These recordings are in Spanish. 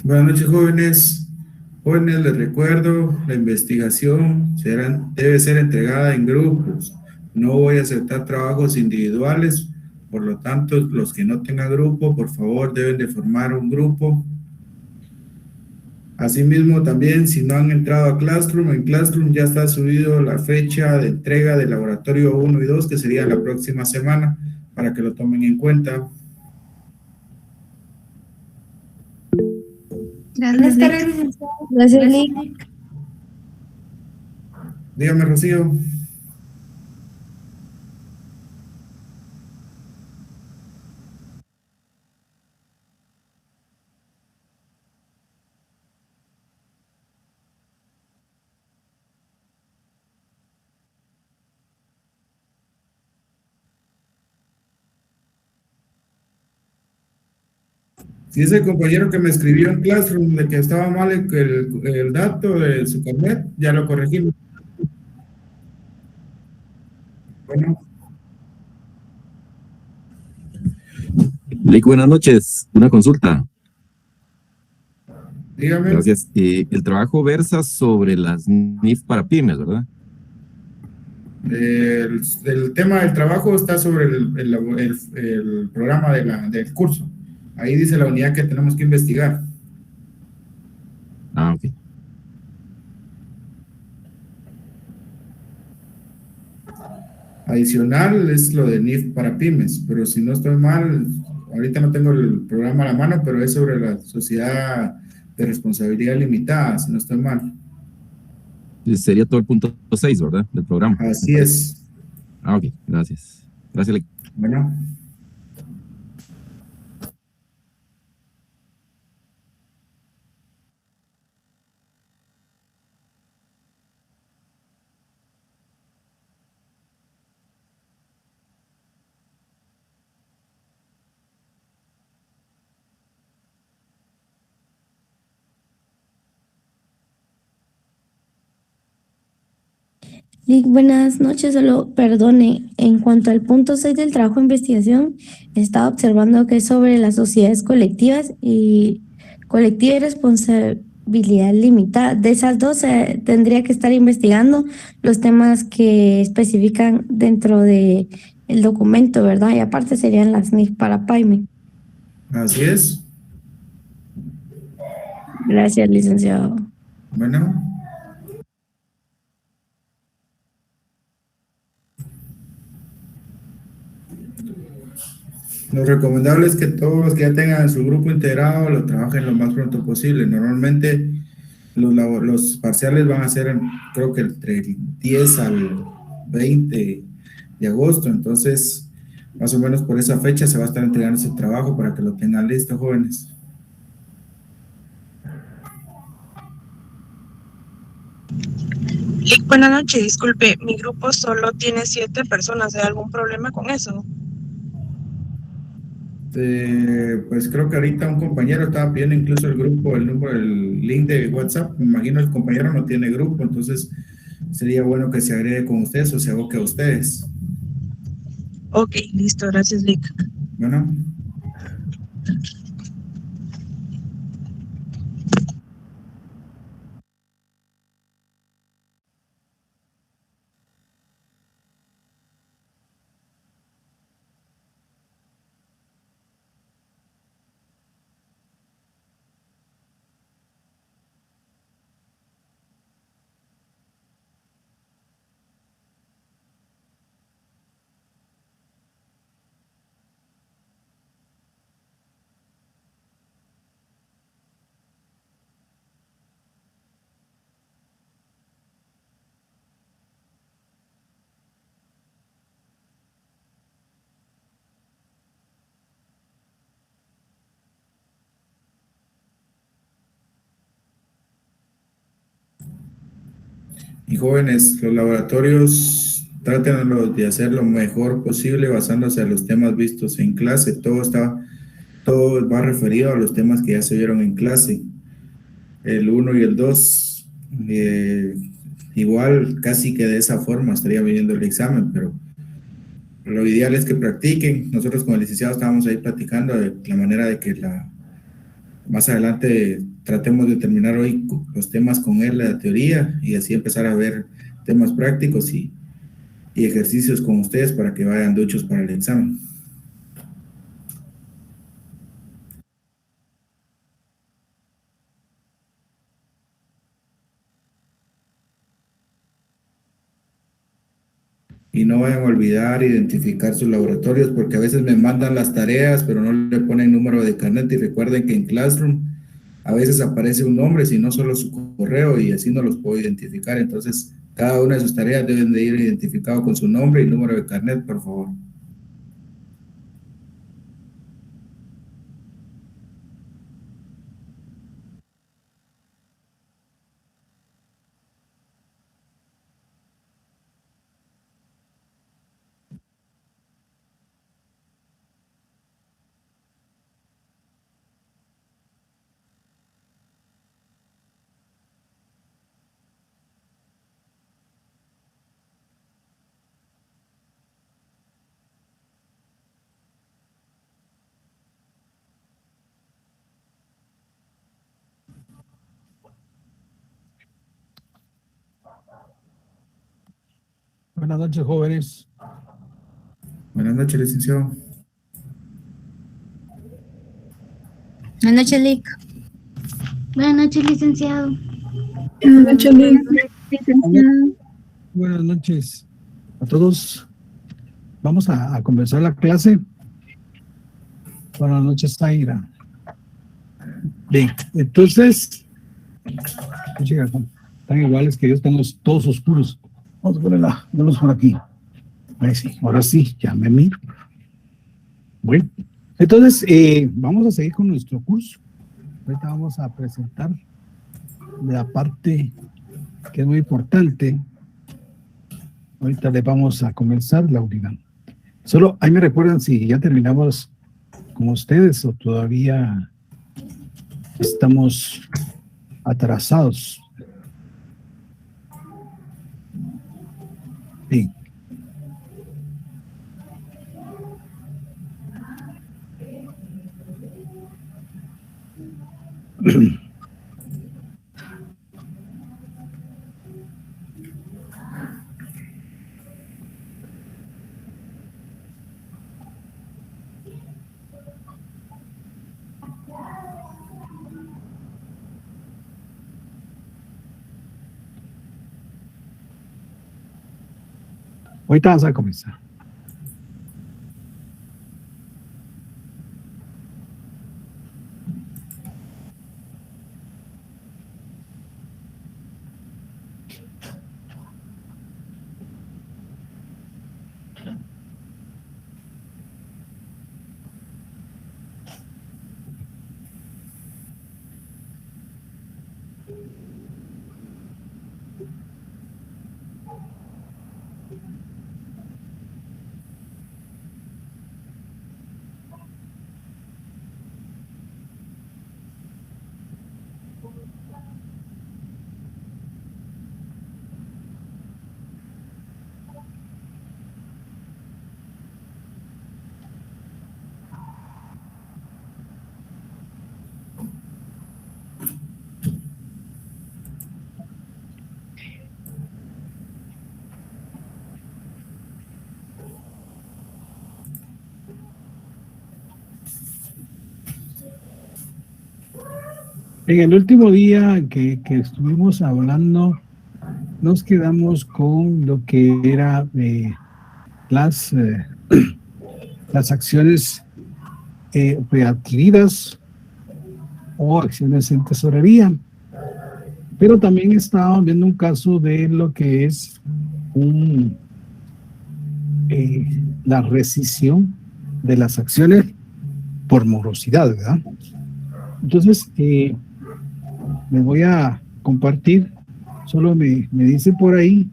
Buenas noches, jóvenes. Jóvenes, les recuerdo, la investigación debe ser entregada en grupos. No voy a aceptar trabajos individuales, por lo tanto, los que no tengan grupo, por favor, deben de formar un grupo. Asimismo, también, si no han entrado a Classroom, en Classroom ya está subido la fecha de entrega del laboratorio 1 y 2, que sería la próxima semana, para que lo tomen en cuenta. Gracias, Buenas tardes, Lick. licenciado. Gracias, Lick. Dígame, Rocío. Si ese compañero que me escribió en Classroom de que estaba mal el dato de su carnet, ya lo corregimos. Bueno, Lick, buenas noches. Una consulta. dígame. Gracias. El trabajo versa sobre las NIF para pymes, ¿verdad? El tema del trabajo está sobre el programa del curso. Ahí dice la unidad que tenemos que investigar. Ah, ok. Adicional es lo de NIF para pymes, pero si no estoy mal, ahorita no tengo el programa a la mano, pero es sobre la sociedad de responsabilidad limitada, si no estoy mal. Sería todo el punto 6, ¿verdad? Del programa. Así es. Ah, ok. Gracias. Gracias, Lick. Bueno. Lick, buenas noches. Solo perdone, en cuanto al punto 6 del trabajo de investigación, estaba observando que es sobre las sociedades colectivas y responsabilidad limitada. De esas dos, tendría que estar investigando los temas que especifican dentro de el documento, ¿verdad? Y aparte serían las NIF para PYME. Así es. Gracias, licenciado. Bueno. Lo recomendable es que todos los que ya tengan su grupo integrado lo trabajen lo más pronto posible. Normalmente los parciales van a ser, creo que entre el 10 al 20 de agosto. Entonces, más o menos por esa fecha se va a estar entregando ese trabajo para que lo tengan listo, jóvenes. Lick, buenas noches. Disculpe, mi grupo solo tiene 7 personas. ¿Hay algún problema con eso? Pues creo que ahorita un compañero estaba pidiendo incluso el grupo, el número, el link de WhatsApp. Me imagino el compañero no tiene grupo, entonces sería bueno que se agregue con ustedes o se aboque a ustedes. Ok, listo. Gracias, Lick. Bueno. Y jóvenes, los laboratorios traten de hacer lo mejor posible basándose en los temas vistos en clase. Todo va referido a los temas que ya se vieron en clase. El 1 y el 2, igual casi que de esa forma estaría viniendo el examen, pero lo ideal es que practiquen. Nosotros como licenciados estábamos ahí platicando de la manera de que Más adelante tratemos de terminar hoy los temas con él, la teoría, y así empezar a ver temas prácticos y ejercicios con ustedes para que vayan duchos para el examen. Y no vayan a olvidar identificar sus laboratorios, porque a veces me mandan las tareas, pero no le ponen número de carnet. Y recuerden que en Classroom a veces aparece un nombre, si no solo su correo, y así no los puedo identificar. Entonces, cada una de sus tareas deben de ir identificado con su nombre y número de carnet, por favor. Buenas noches, jóvenes. Buenas noches, licenciado. Buenas noches, Lick. Buenas noches, licenciado. Buenas noches, licenciado. Buenas noches a todos. Vamos a comenzar la clase. Buenas noches, Zaira. Bien, entonces, están iguales que yo, están todos oscuros. Vamos a ponerlos por aquí. Ahora sí, ya me miro. Bueno, entonces, vamos a seguir con nuestro curso. Ahorita vamos a presentar la parte que es muy importante. Ahorita le vamos a comenzar la unidad. Solo ahí me recuerdan si ya terminamos con ustedes o todavía estamos atrasados. Sí. Ahorita vamos a comenzar. En el último día que estuvimos hablando, nos quedamos con lo que era las acciones preadquiridas o acciones en tesorería. Pero también estábamos viendo un caso de lo que es la rescisión de las acciones por morosidad, ¿verdad? Entonces, les voy a compartir, solo me dice por ahí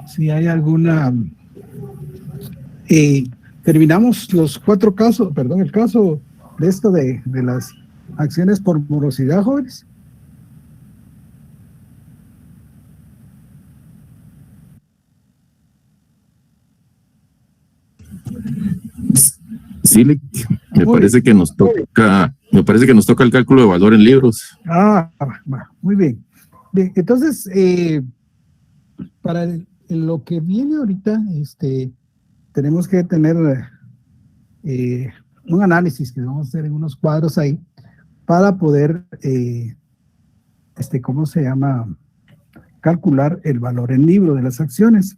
si hay alguna. Terminamos los 4 casos, perdón, el caso de esto de las acciones por morosidad, jóvenes. Sí, me Muy parece que nos toca, el cálculo de valor en libros. Muy bien. Bien, entonces, para lo que viene ahorita, tenemos que tener un análisis que vamos a hacer en unos cuadros ahí para poder, ¿cómo se llama? Calcular el valor en libro de las acciones.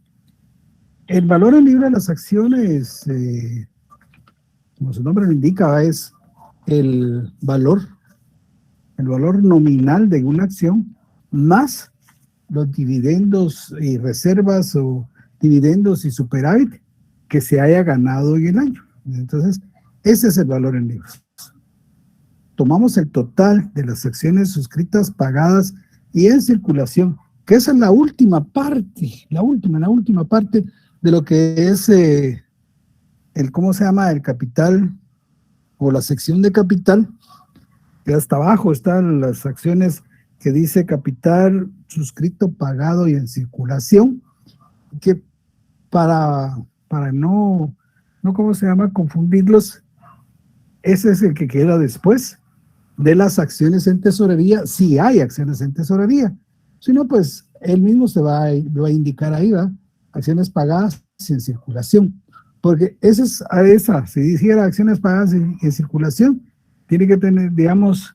El valor en libro de las acciones, como su nombre lo indica, es el valor nominal de una acción más los dividendos y reservas o dividendos y superávit que se haya ganado en el año. Entonces, ese es el valor en libros. Tomamos el total de las acciones suscritas, pagadas y en circulación, que esa es la última parte de lo que es ¿cómo se llama? El capital o la sección de capital, que hasta abajo están las acciones que dice capital suscrito, pagado y en circulación, que para no, ¿cómo se llama? Confundirlos, ese es el que queda después de las acciones en tesorería, si hay acciones en tesorería. Si no, pues él mismo lo va a indicar ahí, ¿va? Acciones pagadas y en circulación. Porque si dijera acciones pagadas en circulación, tiene que tener, digamos,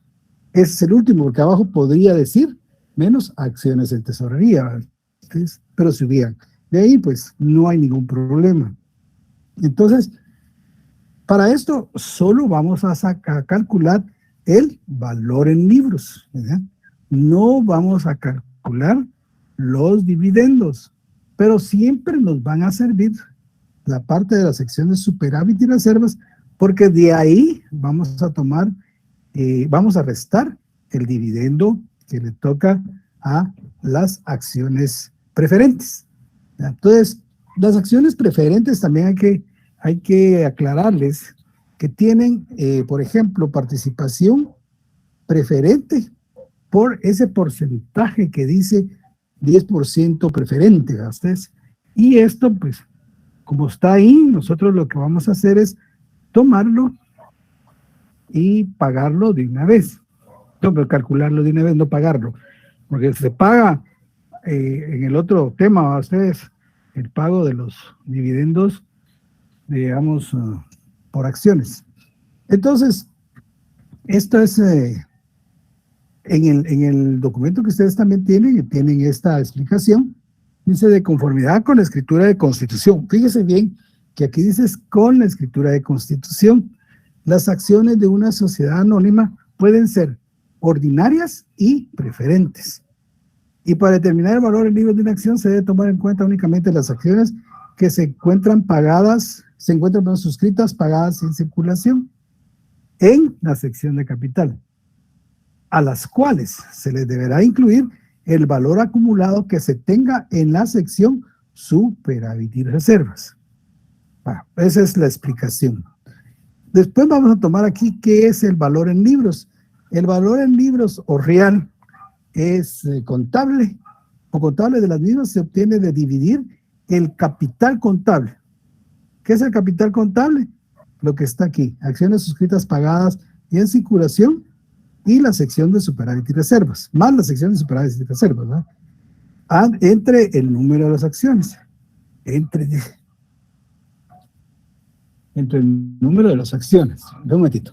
ese es el último, porque abajo podría decir menos acciones en tesorería. Entonces, pero si hubieran. De ahí, pues, no hay ningún problema. Entonces, para esto, solo vamos a calcular el valor en libros, ¿verdad? No vamos a calcular los dividendos, pero siempre nos van a servir la parte de las secciones superávit y reservas, porque de ahí vamos a restar el dividendo que le toca a las acciones preferentes. Entonces, las acciones preferentes también hay que aclararles que tienen, por ejemplo, participación preferente por ese porcentaje que dice 10% preferente, ¿ustedes? Y esto, pues, como está ahí, nosotros lo que vamos a hacer es tomarlo y pagarlo de una vez. No, calcularlo de una vez, no pagarlo. Porque se paga en el otro tema, ustedes, el pago de los dividendos, digamos, por acciones. Entonces, esto es en el documento que ustedes también tienen esta explicación, dice de conformidad con la escritura de constitución. Fíjese bien que aquí dice con la escritura de constitución. Las acciones de una sociedad anónima pueden ser ordinarias y preferentes. Y para determinar el valor en libros de una acción se debe tomar en cuenta únicamente las acciones que se encuentran suscritas, pagadas en circulación en la sección de capital, a las cuales se les deberá incluir el valor acumulado que se tenga en la sección superávit y reservas. Bueno, esa es la explicación. Después vamos a tomar aquí qué es el valor en libros. El valor en libros o real es contable, o contable de las mismas se obtiene de dividir el capital contable. ¿Qué es el capital contable? Lo que está aquí, acciones suscritas, pagadas y en circulación, y la sección de superávit y reservas, más la sección de superávit y reservas, ¿no? Entre el número de las acciones, entre el número de las acciones. Un momentito.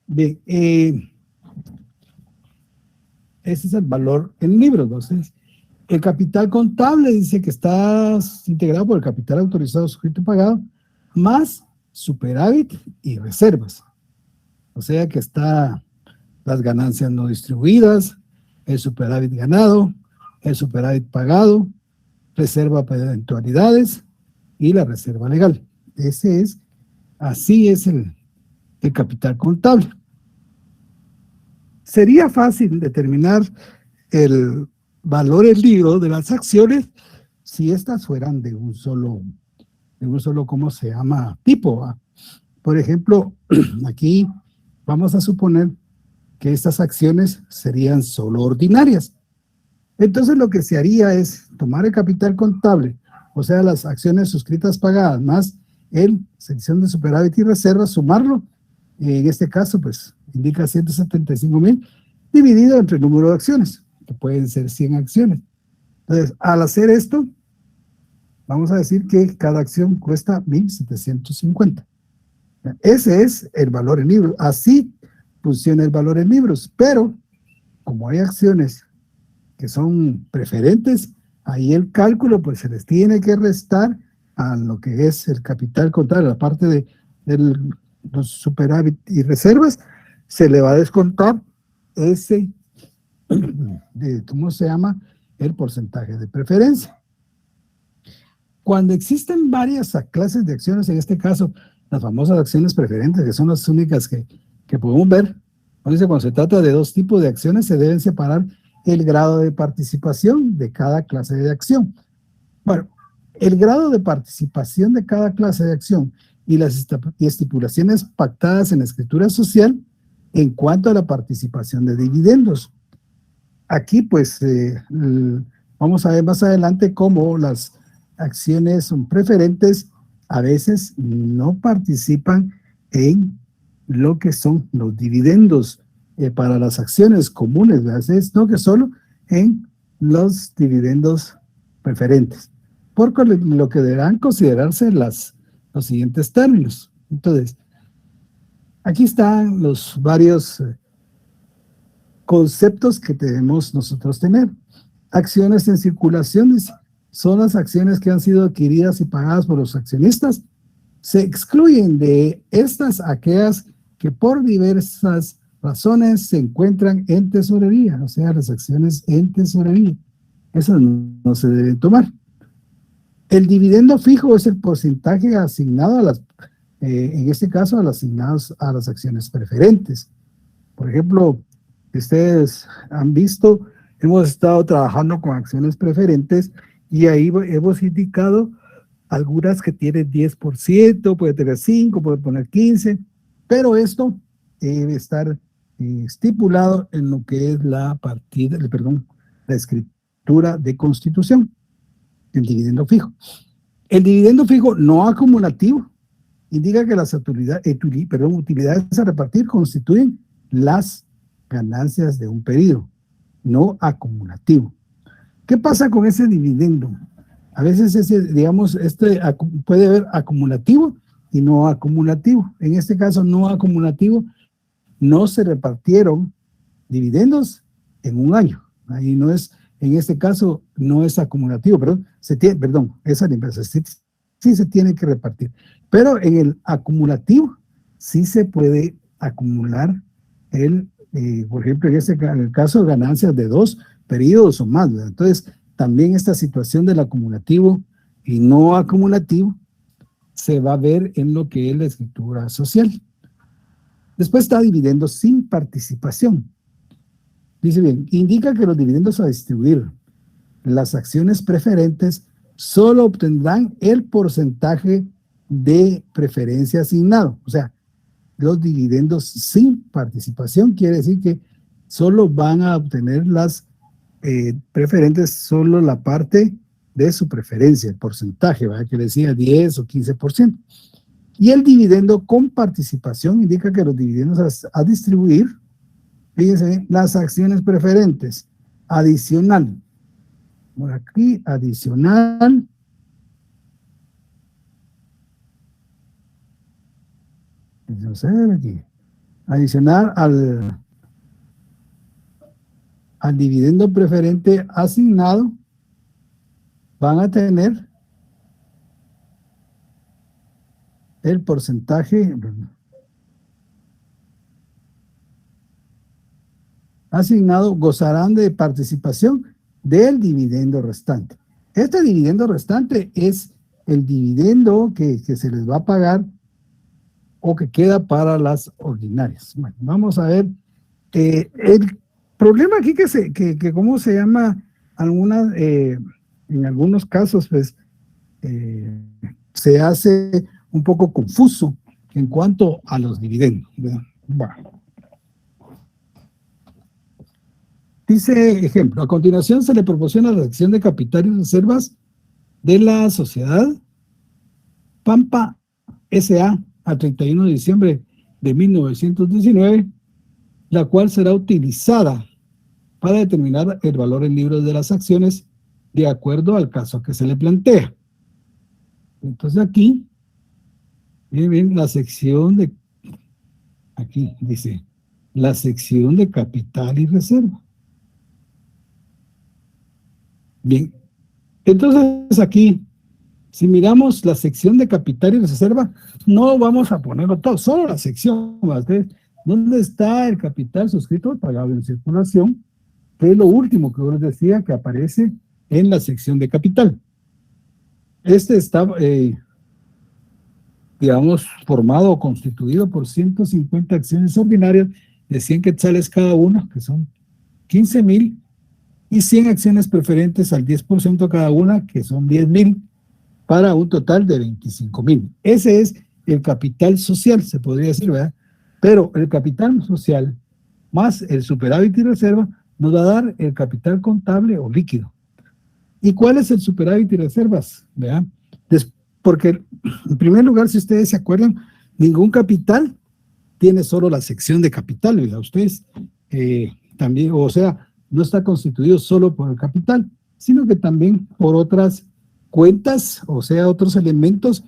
Bien, ese es el valor en libros. Entonces, el capital contable dice que está integrado por el capital autorizado, suscrito y pagado, más superávit y reservas. O sea que está las ganancias no distribuidas, el superávit ganado, el superávit pagado, reserva para eventualidades y la reserva legal. Así es el capital contable. Sería fácil determinar el valor en libro de las acciones si estas fueran de un solo de un solo, ¿cómo se llama? Tipo, ¿va? Por ejemplo, aquí vamos a suponer que estas acciones serían solo ordinarias. Entonces lo que se haría es tomar el capital contable, o sea, las acciones suscritas pagadas, más el sección de superávit y reservas, sumarlo, en este caso, pues, indica 175,000, dividido entre el número de acciones, que pueden ser 100 acciones. Entonces, al hacer esto, vamos a decir que cada acción cuesta 1,750. Ese es el valor en libros. Así funciona el valor en libros, pero como hay acciones que son preferentes, ahí el cálculo pues se les tiene que restar a lo que es el capital contable, la parte de los superávit y reservas, se le va a descontar ese, ¿cómo se llama? El porcentaje de preferencia. Cuando existen varias clases de acciones, en este caso, las famosas acciones preferentes, que son las únicas que podemos ver, cuando se trata de dos tipos de acciones, se deben separar el grado de participación de cada clase de acción. Bueno, el grado de participación de cada clase de acción y las estipulaciones pactadas en la escritura social en cuanto a la participación de dividendos. Aquí, pues, vamos a ver más adelante cómo las acciones son preferentes, a veces no participan en lo que son los dividendos para las acciones comunes, ¿verdad? No que solo en los dividendos preferentes, por lo que deberán considerarse los siguientes términos. Entonces, aquí están los varios conceptos que debemos nosotros tener. Acciones en circulación son las acciones que han sido adquiridas y pagadas por los accionistas. Se excluyen de estas aquellas que por diversas razones se encuentran en tesorería, o sea, las acciones en tesorería. Esas no se deben tomar. El dividendo fijo es el porcentaje asignado a las, en este caso, a las asignados a las acciones preferentes. Por ejemplo, ustedes han visto, hemos estado trabajando con acciones preferentes y ahí hemos indicado algunas que tienen 10%, puede tener 5%, puede poner 15%, pero esto debe estar estipulado en lo que es la escritura de constitución, el dividendo fijo. El dividendo fijo no acumulativo indica que las utilidades a repartir constituyen las ganancias de un periodo, no acumulativo. ¿Qué pasa con ese dividendo? A veces puede haber acumulativo y no acumulativo. En este caso, no acumulativo, no se repartieron dividendos en un año. Ahí no es, en este caso, no es acumulativo, esa empresa sí se tiene que repartir. Pero en el acumulativo sí se puede acumular por ejemplo, en el caso de ganancias de 2 periodos o más, ¿verdad? Entonces, también esta situación del acumulativo y no acumulativo se va a ver en lo que es la escritura social. Después está dividendos sin participación. Dice bien, indica que los dividendos a distribuir las acciones preferentes solo obtendrán el porcentaje de preferencia asignado. O sea, los dividendos sin participación quiere decir que solo van a obtener las preferentes, solo la parte de su preferencia, el porcentaje, ¿verdad? Que decía 10 o 15%. Y el dividendo con participación indica que los dividendos a distribuir, fíjense bien, las acciones preferentes, adicional, por aquí, adicional, adicional al dividendo preferente asignado, van a tener el porcentaje asignado, gozarán de participación del dividendo restante. Este dividendo restante es el dividendo que se les va a pagar o que queda para las ordinarias. Bueno, vamos a ver. El problema aquí que ¿cómo se llama? En algunos casos, pues, se hace un poco confuso en cuanto a los dividendos, ¿verdad? Bueno. Dice, ejemplo, a continuación se le proporciona la sección de capital y reservas de la sociedad Pampa S.A. a 31 de diciembre de 1919, la cual será utilizada para determinar el valor en libros de las acciones de acuerdo al caso que se le plantea. Entonces aquí, miren la sección de, aquí dice, la sección de capital y reserva. Bien, entonces aquí, si miramos la sección de capital y reserva, no vamos a ponerlo todo, solo la sección. ¿Dónde está el capital suscrito pagado en circulación? Que es lo último que yo les decía que aparece en la sección de capital. Este está, digamos, formado o constituido por 150 acciones ordinarias de 100 quetzales cada una, que son 15,000, y 100 acciones preferentes al 10% cada una, que son 10,000, para un total de 25,000. Ese es el capital social, se podría decir, ¿verdad? Pero el capital social más el superávit y reserva nos va a dar el capital contable o líquido. ¿Y cuál es el superávit y reservas? ¿Verdad? Porque, en primer lugar, si ustedes se acuerdan, ningún capital tiene solo la sección de capital, ¿verdad? Ustedes también, o sea, no está constituido solo por el capital, sino que también por otras cuentas, o sea, otros elementos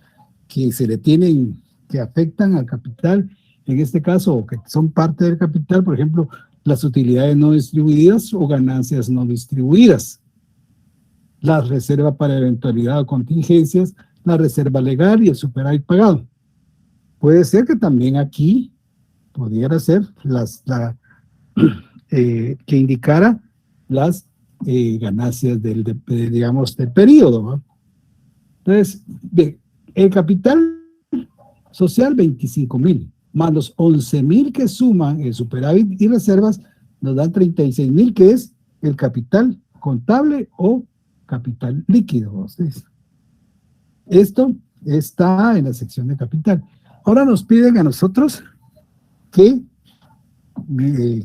que se le tienen, que afectan al capital, en este caso, o que son parte del capital, por ejemplo, las utilidades no distribuidas o ganancias no distribuidas, la reserva para eventualidad o contingencias, la reserva legal y el superávit pagado. Puede ser que también aquí pudiera ser que indicara las ganancias digamos, del periodo, ¿no? Entonces, bien, el capital social, 25,000, más los 11,000 que suman el superávit y reservas, nos dan 36,000, que es el capital contable o capital líquido. Entonces, esto está en la sección de capital. Ahora nos piden a nosotros que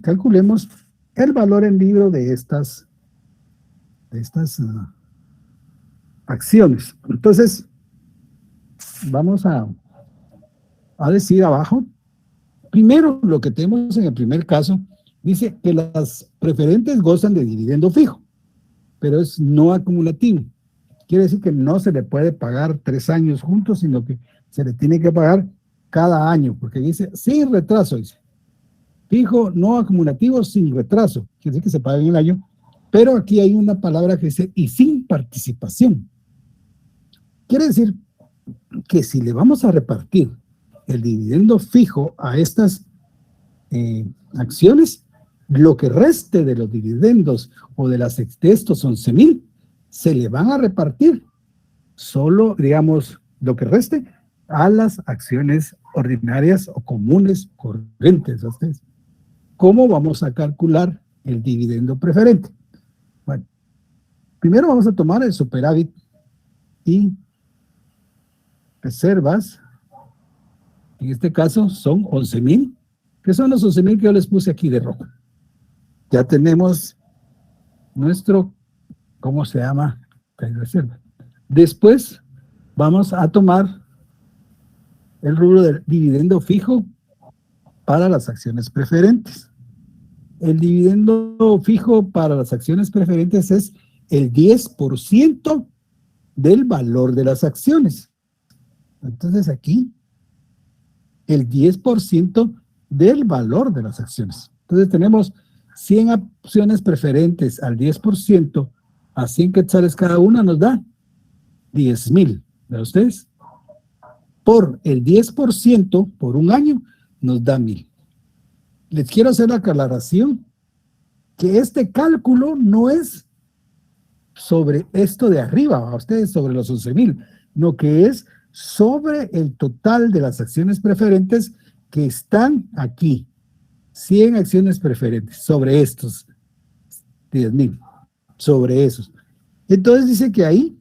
calculemos el valor en libro de estas acciones. Entonces, vamos a decir abajo, primero lo que tenemos en el primer caso, dice que las preferentes gozan de dividendo fijo, pero es no acumulativo. Quiere decir que no se le puede pagar 3 años juntos, sino que se le tiene que pagar cada año, porque dice sin retraso, dice. Fijo, no acumulativo, sin retraso. Quiere decir que se paga en el año, pero aquí hay una palabra que dice y sin participación. Quiere decir que si le vamos a repartir el dividendo fijo a estas acciones, lo que reste de los dividendos o de estos 11,000 se le van a repartir solo, digamos, lo que reste a las acciones ordinarias o comunes corrientes. ¿Cómo vamos a calcular el dividendo preferente? Bueno, primero vamos a tomar el superávit y reservas. En este caso son 11,000, que son los 11,000 que yo les puse aquí de rojo. Ya tenemos nuestro, ¿cómo se llama? Reserva. Después vamos a tomar el rubro del dividendo fijo para las acciones preferentes. El dividendo fijo para las acciones preferentes es el 10% del valor de las acciones. Entonces aquí, el 10% del valor de las acciones. Entonces tenemos 100 acciones preferentes al 10%, a 100 quetzales cada una nos da 10,000. ¿Ven ustedes? Por el 10%, por un año, nos da 1,000. Les quiero hacer la aclaración que este cálculo no es sobre esto de arriba, a ustedes sobre los 11,000, no, que es sobre el total de las acciones preferentes que están aquí. 100 acciones preferentes sobre estos 10,000, sobre esos. Entonces dice que ahí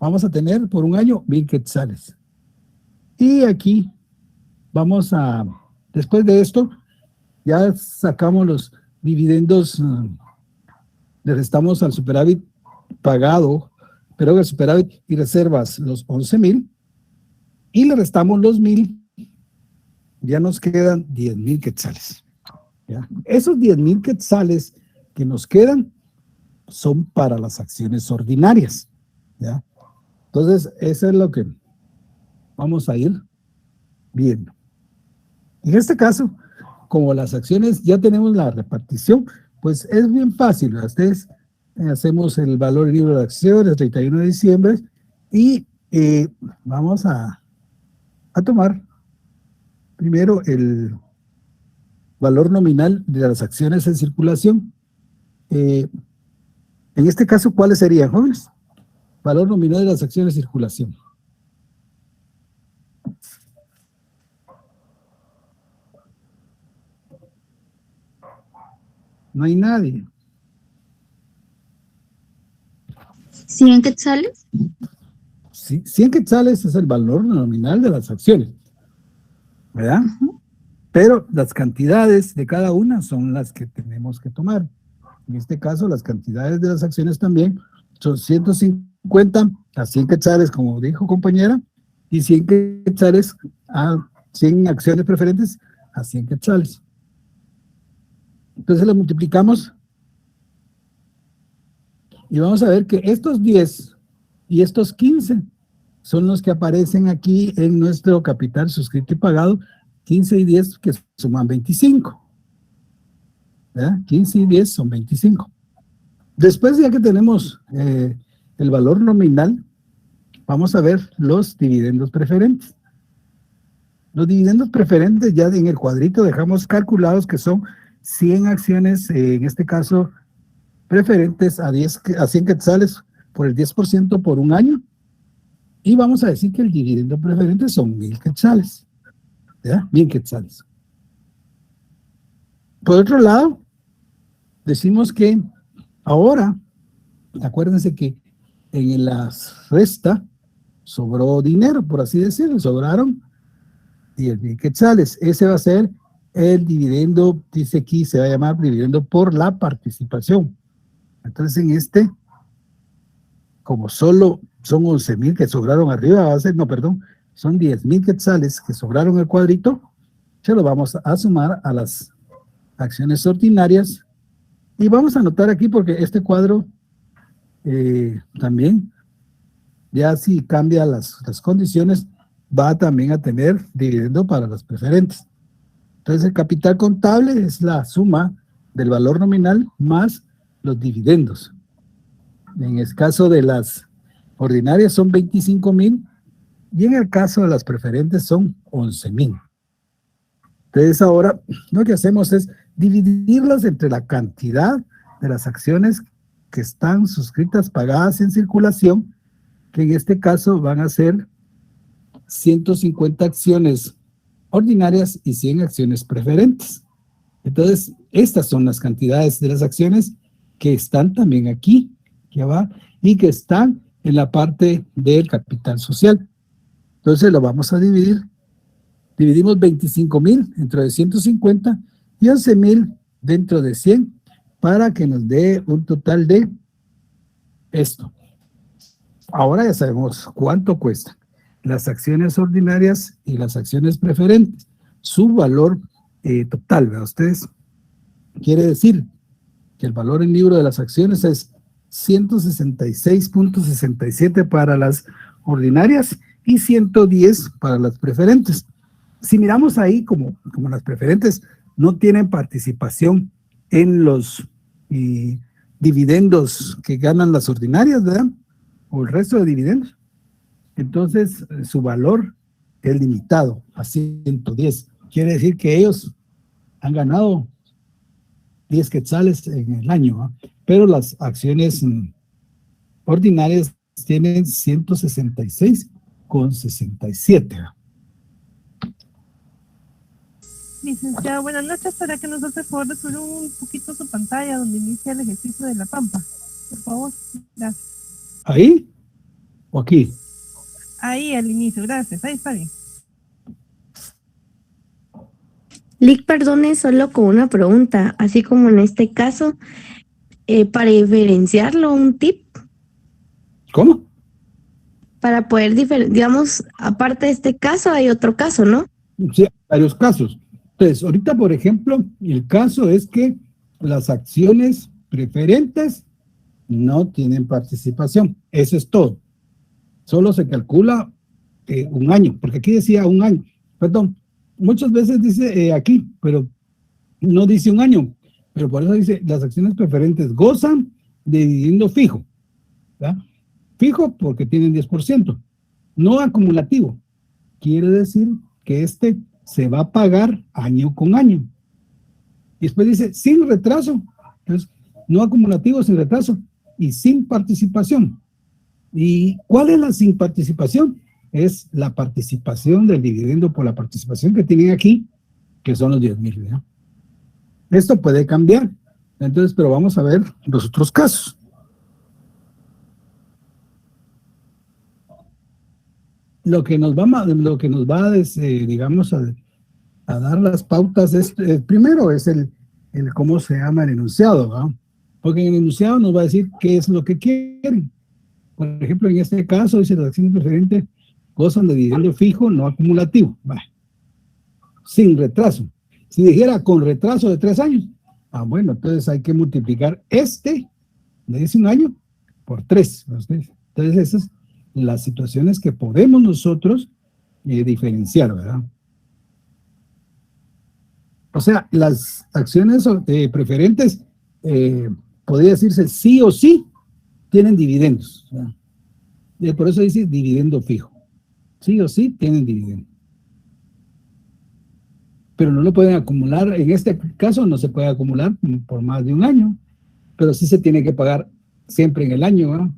vamos a tener por un año 1,000 quetzales. Y aquí vamos a, después de esto, ya sacamos los dividendos, le restamos al superávit pagado, pero el superávit y reservas los 11,000 y le restamos los 1,000, ya nos quedan 10,000 quetzales. ¿Ya? Esos 10,000 quetzales que nos quedan son para las acciones ordinarias. ¿Ya? Entonces, eso es lo que vamos a ir viendo. En este caso, como las acciones ya tenemos la repartición, pues es bien fácil. Ustedes hacemos el valor libre de acciones 31 de diciembre y vamos a tomar primero el valor nominal de las acciones en circulación. En este caso, ¿cuáles serían, jóvenes? Valor nominal de las acciones en circulación. No hay nadie. 100 quetzales. Sí, 100 quetzales es el valor nominal de las acciones, ¿verdad? Pero las cantidades de cada una son las que tenemos que tomar. En este caso, las cantidades de las acciones también son 150 a 100 quetzales, como dijo compañera, y 100 quetzales a 100 acciones preferentes a 100 quetzales. Entonces lo multiplicamos y vamos a ver que estos 10 y estos 15 son los que aparecen aquí en nuestro capital suscrito y pagado, 15 y 10 que suman 25. ¿Verdad? 15 y 10 son 25. Después, ya que tenemos el valor nominal, vamos a ver los dividendos preferentes. Los dividendos preferentes ya en el cuadrito dejamos calculados que son 100 acciones, en este caso preferentes a 100 quetzales por el 10% por un año. Y vamos a decir que el dividendo preferente son 1,000 quetzales. ¿Ya? 1,000 quetzales. Por otro lado, decimos que ahora, acuérdense que en la resta sobró dinero, por así decirlo, sobraron 10,000 quetzales. Ese va a ser el dividendo, dice aquí, se va a llamar dividendo por la participación. Entonces, en este, como solo son 11,000 que sobraron arriba, va a ser, no, perdón, son 10,000 quetzales que sobraron el cuadrito, se lo vamos a sumar a las acciones ordinarias y vamos a anotar aquí porque este cuadro también, ya si cambia las condiciones, va también a tener dividendo para las preferentes. Entonces el capital contable es la suma del valor nominal más los dividendos. En el caso de las ordinarias son 25,000 y en el caso de las preferentes son 11,000. Entonces ahora lo que hacemos es dividirlas entre la cantidad de las acciones que están suscritas, pagadas en circulación, que en este caso van a ser 150 acciones ordinarias y 100 acciones preferentes. Entonces, estas son las cantidades de las acciones que están también aquí, que va, y que están en la parte del capital social. Entonces, lo vamos a dividir. Dividimos 25,000 dentro de 150 y 11,000 dentro de 100 para que nos dé un total de esto. Ahora ya sabemos cuánto cuesta las acciones ordinarias y las acciones preferentes. Su valor total, ¿verdad? Ustedes, quiere decir que el valor en libro de las acciones es 166.67 para las ordinarias y 110 para las preferentes. Si miramos ahí, como las preferentes no tienen participación en los dividendos que ganan las ordinarias, ¿verdad? O el resto de dividendos. Entonces, su valor es limitado a 110. Quiere decir que ellos han ganado 10 quetzales en el año, ¿no? Pero las acciones ordinarias tienen 166.67. Licenciado, buenas noches. ¿Para que nos hace favor de subir un poquito su pantalla donde inicia el ejercicio de la pampa? Por favor, gracias. ¿Ahí? ¿O aquí? Ahí al inicio, gracias. Ahí está bien. Lick, perdone, solo con una pregunta, así como en este caso, para diferenciarlo, un tip, ¿Cómo? para poder digamos, aparte de este caso, hay otro caso, ¿no? Sí, varios casos. Entonces, ahorita, por ejemplo, el caso es que las acciones preferentes no tienen participación. Eso es todo. Solo se calcula un año, porque aquí decía un año. Perdón, muchas veces dice aquí, pero no dice un año. Pero por eso dice, las acciones preferentes gozan de dividendo fijo. ¿Verdad? Fijo porque tienen 10%, no acumulativo. Quiere decir que este se va a pagar año con año. Y después dice, sin retraso. Entonces, no acumulativo, sin retraso y sin participación. ¿Y cuál es la sin participación? Es la participación del dividendo por la participación que tienen aquí, que son los 10,000. ¿no? Esto puede cambiar. Entonces, pero vamos a ver los otros casos. Lo que nos va digamos, a dar las pautas es, primero es el cómo se llama el enunciado, ¿no? Porque en el enunciado nos va a decir qué es lo que quieren. Por ejemplo, en este caso dice las acciones preferentes gozan de dividendo fijo, no acumulativo. Bah, sin retraso. Si dijera con retraso de 3 años, bueno, entonces hay que multiplicar de ese un año por 3. Entonces esas las situaciones que podemos nosotros diferenciar, ¿verdad? O sea, las acciones preferentes, podría decirse sí o sí, tienen dividendos. ¿verdad? Y por eso dice dividendo fijo. Sí o sí tienen dividendo. Pero no lo pueden acumular, en este caso no se puede acumular por más de un año, pero sí se tiene que pagar siempre en el año, ¿verdad?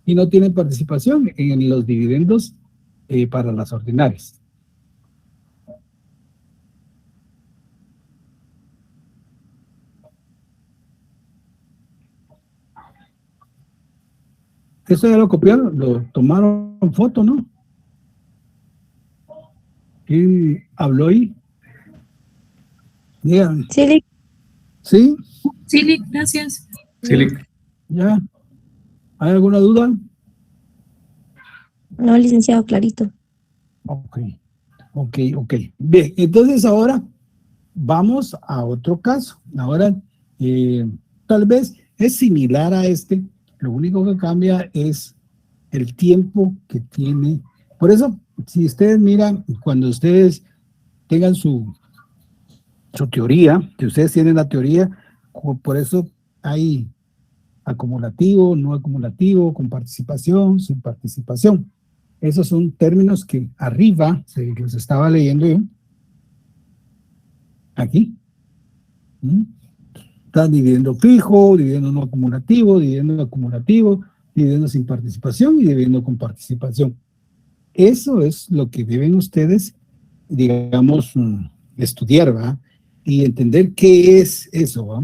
Y no tienen participación en los dividendos para las ordinarias. Eso ya lo copiaron, lo tomaron foto, ¿no? ¿Quién habló ahí? Díganme. Sí, Lick. ¿Sí? Sí, gracias. Sí, ¿Ya? ¿Hay alguna duda? No, licenciado, clarito. Ok. Bien, entonces ahora vamos a otro caso. Ahora, tal vez es similar a este, lo único que cambia es el tiempo que tiene. Por eso, si ustedes miran, cuando ustedes tengan su teoría, que ustedes tienen la teoría, por eso hay acumulativo, no acumulativo, con participación, sin participación. Esos son términos que arriba, los estaba leyendo yo, aquí. Está dividendo fijo, dividendo no acumulativo, dividendo sin participación y dividendo con participación. Eso es lo que deben ustedes, digamos, estudiar, ¿va? Y entender qué es eso, ¿va?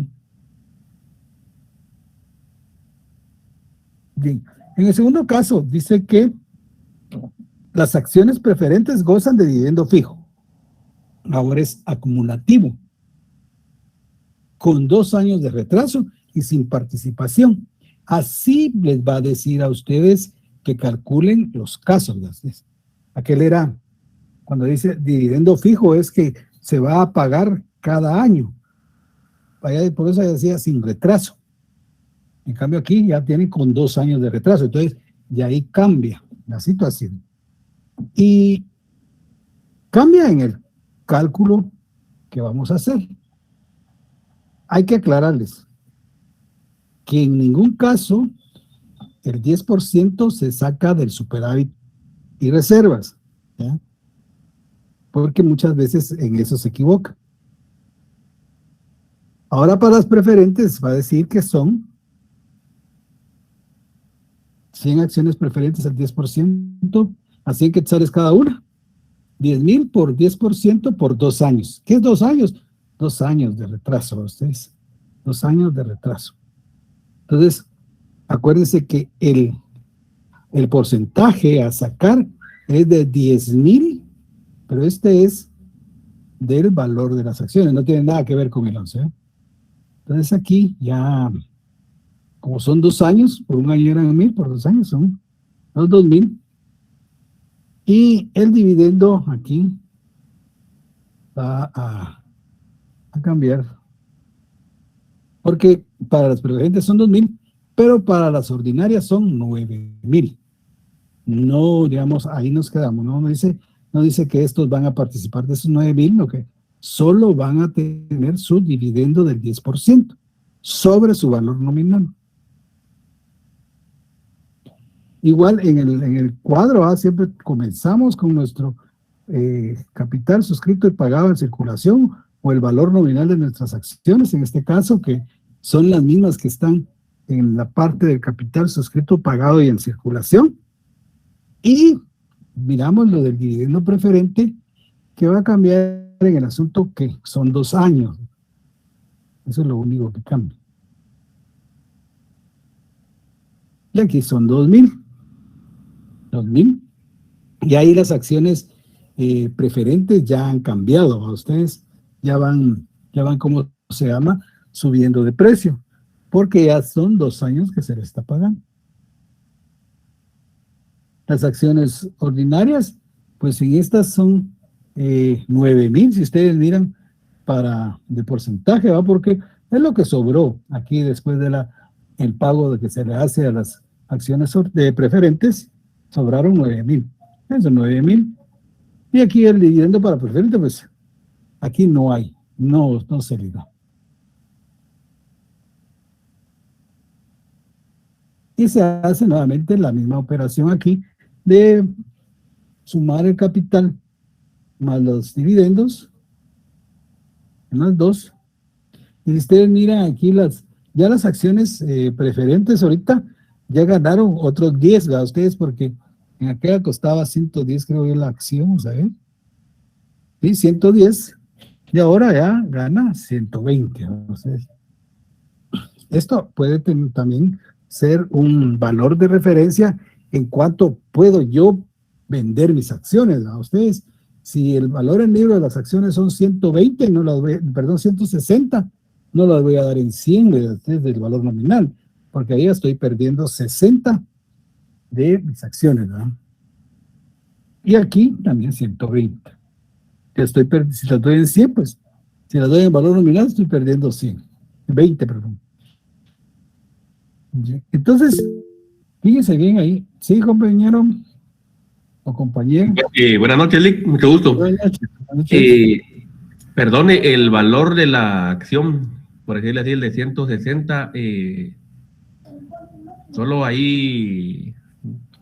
Bien. En el segundo caso, dice que las acciones preferentes gozan de dividendo fijo. Ahora es acumulativo, con 2 años de retraso y sin participación. Así les va a decir a ustedes que calculen los casos. Aquel era, cuando dice dividendo fijo, es que se va a pagar cada año. Por eso decía sin retraso. En cambio aquí ya tienen con 2 años de retraso. Entonces, ya ahí cambia la situación. Y cambia en el cálculo que vamos a hacer. Hay que aclararles que en ningún caso el 10% se saca del superávit y reservas, ¿ya? Porque muchas veces en eso se equivoca. Ahora para las preferentes va a decir que son 100 acciones preferentes al 10%, a 100 quetzales cada una. 10,000 por 10% por 2 años. ¿Qué es 2 años? 2 años de retraso, ustedes. 2 años de retraso. Entonces, acuérdense que el porcentaje a sacar es de 10,000, pero este es del valor de las acciones, no tiene nada que ver con el 11. Entonces aquí ya, como son 2 años, por un año eran 1,000, por 2 años son los 2,000. Y el dividendo aquí va a cambiar, porque para las preferentes son 2,000, pero para las ordinarias son 9,000. No, digamos, ahí nos quedamos, no dice que estos van a participar de esos 9,000, no, que solo van a tener su dividendo del 10% sobre su valor nominal. Igual en el cuadro siempre comenzamos con nuestro capital suscrito y pagado en circulación o el valor nominal de nuestras acciones, en este caso que son las mismas que están en la parte del capital suscrito, pagado y en circulación. Y miramos lo del dividendo preferente, que va a cambiar en el asunto que son 2 años. Eso es lo único que cambia. Y aquí son 2,000. Y ahí las acciones preferentes ya han cambiado. A ustedes ya van, ¿cómo se llama? Subiendo de precio, porque ya son 2 años que se les está pagando. Las acciones ordinarias, pues en estas son 9,000, si ustedes miran de porcentaje, ¿va? Porque es lo que sobró aquí después de el pago de que se le hace a las acciones de preferentes, sobraron 9,000. Eso, 9,000. Y aquí el dividendo para preferente, pues aquí no hay, no se le da. Y se hace nuevamente la misma operación aquí de sumar el capital más los dividendos en las dos. Y si ustedes miran aquí ya las acciones preferentes ahorita ya ganaron otros 10, ¿verdad? Ustedes, porque en aquella costaba 110, creo que la acción, vamos a ver. Sí, 110. Y ahora ya gana 120. Entonces, esto puede también ser un valor de referencia en cuanto puedo yo vender mis acciones a ustedes. Si el valor en libro de las acciones son 120, 160, no las voy a dar en 100 del valor nominal, porque ahí estoy perdiendo 60 de mis acciones, ¿verdad? Y aquí también 120. Si las doy en 100, pues, si las doy en valor nominal, estoy perdiendo 20, perdón. Entonces, fíjense bien ahí. Sí, compañero o compañero. Buenas noches, Lick. Mucho gusto. Buenas noches. Perdone, el valor de la acción, por decirle así, el de 160, solo ahí,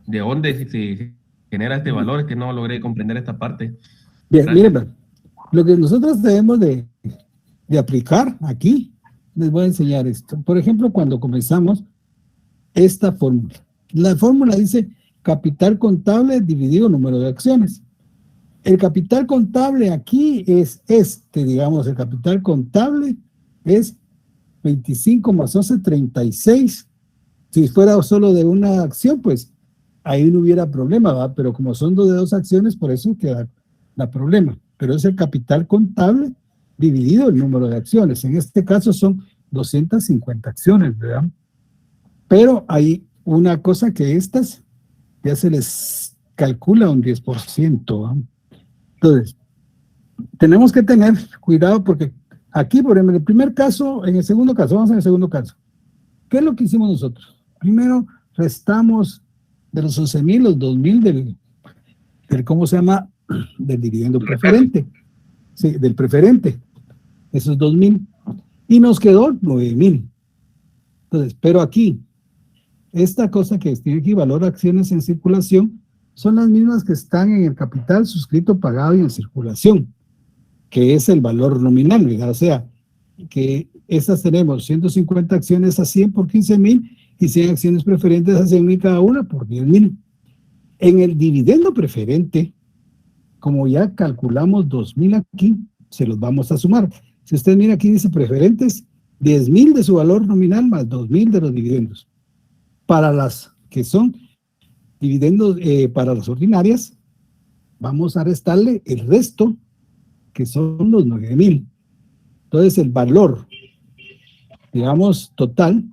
¿de dónde se genera este valor? Es que no logré comprender esta parte. Bien, miren, lo que nosotros debemos de aplicar aquí, les voy a enseñar esto. Por ejemplo, cuando comenzamos esta fórmula. La fórmula dice capital contable dividido número de acciones. El capital contable aquí es digamos, el capital contable es 25 más 11, 36. Si fuera solo de una acción, pues ahí no hubiera problema, ¿va? Pero como son de 2 acciones, por eso queda el problema. Pero es el capital contable dividido el número de acciones. En este caso son 250 acciones, ¿verdad? Pero hay una cosa que estas ya se les calcula un 10%, ¿va? Entonces, tenemos que tener cuidado porque aquí, por ejemplo, en el primer caso, en el segundo caso, vamos en el segundo caso. ¿Qué es lo que hicimos nosotros? Primero, restamos de los 11,000, los 2,000 del ¿cómo se llama? Del dividendo preferente. Sí, del preferente. Esos 2,000. Y nos quedó 9,000. Entonces, pero aquí, esta cosa que tiene aquí, valor de acciones en circulación, son las mismas que están en el capital suscrito, pagado y en circulación, que es el valor nominal, ¿verdad? O sea, que estas tenemos 150 acciones a 100 por 15,000 y 100 acciones preferentes a 100,000 cada una por 10,000. En el dividendo preferente, como ya calculamos 2,000 aquí, se los vamos a sumar. Si usted mira aquí dice preferentes, 10,000 de su valor nominal más 2,000 de los dividendos. Para las que son dividendos para las ordinarias, vamos a restarle el resto, que son los 9,000. Entonces el valor, digamos, total,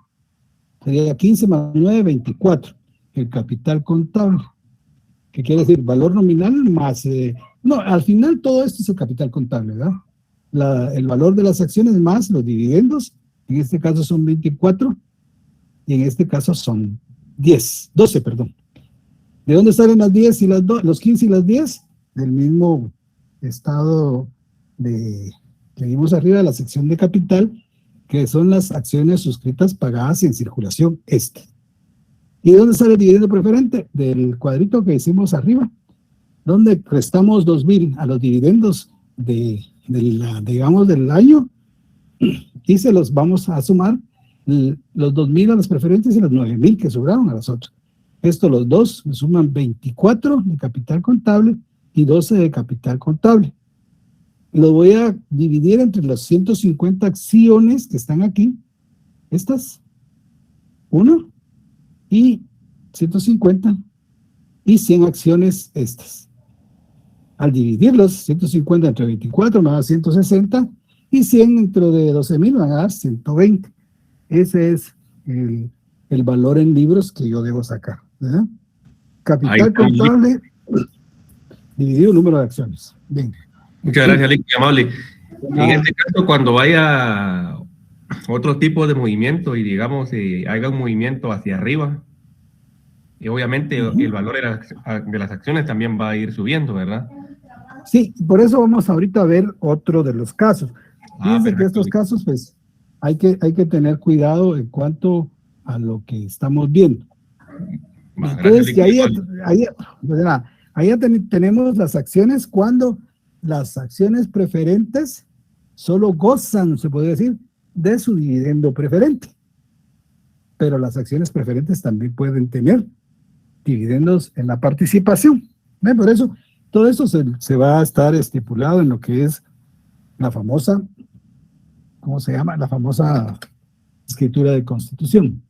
sería 15 más 9, 24, el capital contable. ¿Qué quiere decir? Valor nominal más... no, al final todo esto es el capital contable, ¿verdad? El valor de las acciones más los dividendos, en este caso son 24, y en este caso son 12, perdón. ¿De dónde salen las 10 y los 15 y las 10? Del mismo estado que vimos arriba de la sección de capital, que son las acciones suscritas, pagadas y en circulación, ¿Y de dónde sale el dividendo preferente? Del cuadrito que hicimos arriba, donde restamos 2,000 a los dividendos digamos, del año, y se los vamos a sumar los 2,000 a las preferentes y los 9,000 que sobraron a las otras. Los dos me suman 24 de capital contable y 12 de capital contable. Lo voy a dividir entre las 150 acciones que están aquí, estas, 1 y 150, y 100 acciones estas. Al dividirlos, 150 entre 24 me da 160, y 100 dentro de 12,000 me van a dar 120. Ese es el valor en libros que yo debo sacar, ¿verdad? Capital contable dividido número de acciones. Bien. Muchas gracias, Alex, muy amable. En este caso, cuando vaya otro tipo de movimiento y digamos haga un movimiento hacia arriba, y obviamente el valor de las acciones también va a ir subiendo, ¿verdad? Sí, por eso vamos ahorita a ver otro de los casos. Fíjense que estos casos, pues, hay que tener cuidado en cuanto a lo que estamos viendo. Entonces, que ahí tenemos las acciones cuando las acciones preferentes solo gozan, se podría decir, de su dividendo preferente. Pero las acciones preferentes también pueden tener dividendos en la participación. Por eso, todo esto se va a estar estipulado en lo que es la famosa, ¿cómo se llama? La famosa escritura de constitución.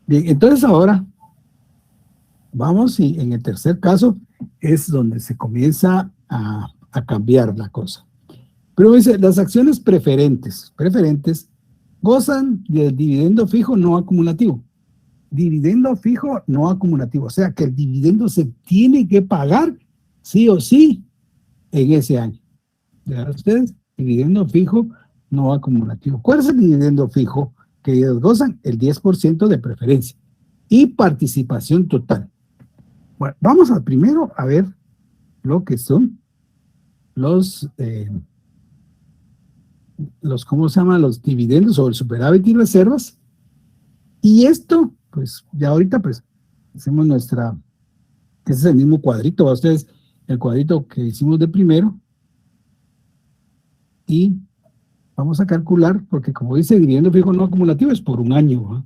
Bien, entonces ahora vamos, y en el tercer caso es donde se comienza a cambiar la cosa. Pero dice, las acciones preferentes gozan del dividendo fijo no acumulativo. Dividendo fijo no acumulativo, o sea que el dividendo se tiene que pagar sí o sí en ese año. ¿Vean ustedes? Dividendo fijo no acumulativo. ¿Cuál es el dividendo fijo que ellos gozan? El 10% de preferencia y participación total. Bueno, vamos primero a ver lo que son los ¿cómo se llaman? Los dividendos o el superávit y reservas. Y esto, pues, ya ahorita, pues, hacemos ese es el mismo cuadrito, a ustedes, el cuadrito que hicimos de primero. Y vamos a calcular, porque como dice dividendo fijo no acumulativo, es por un año, ¿eh?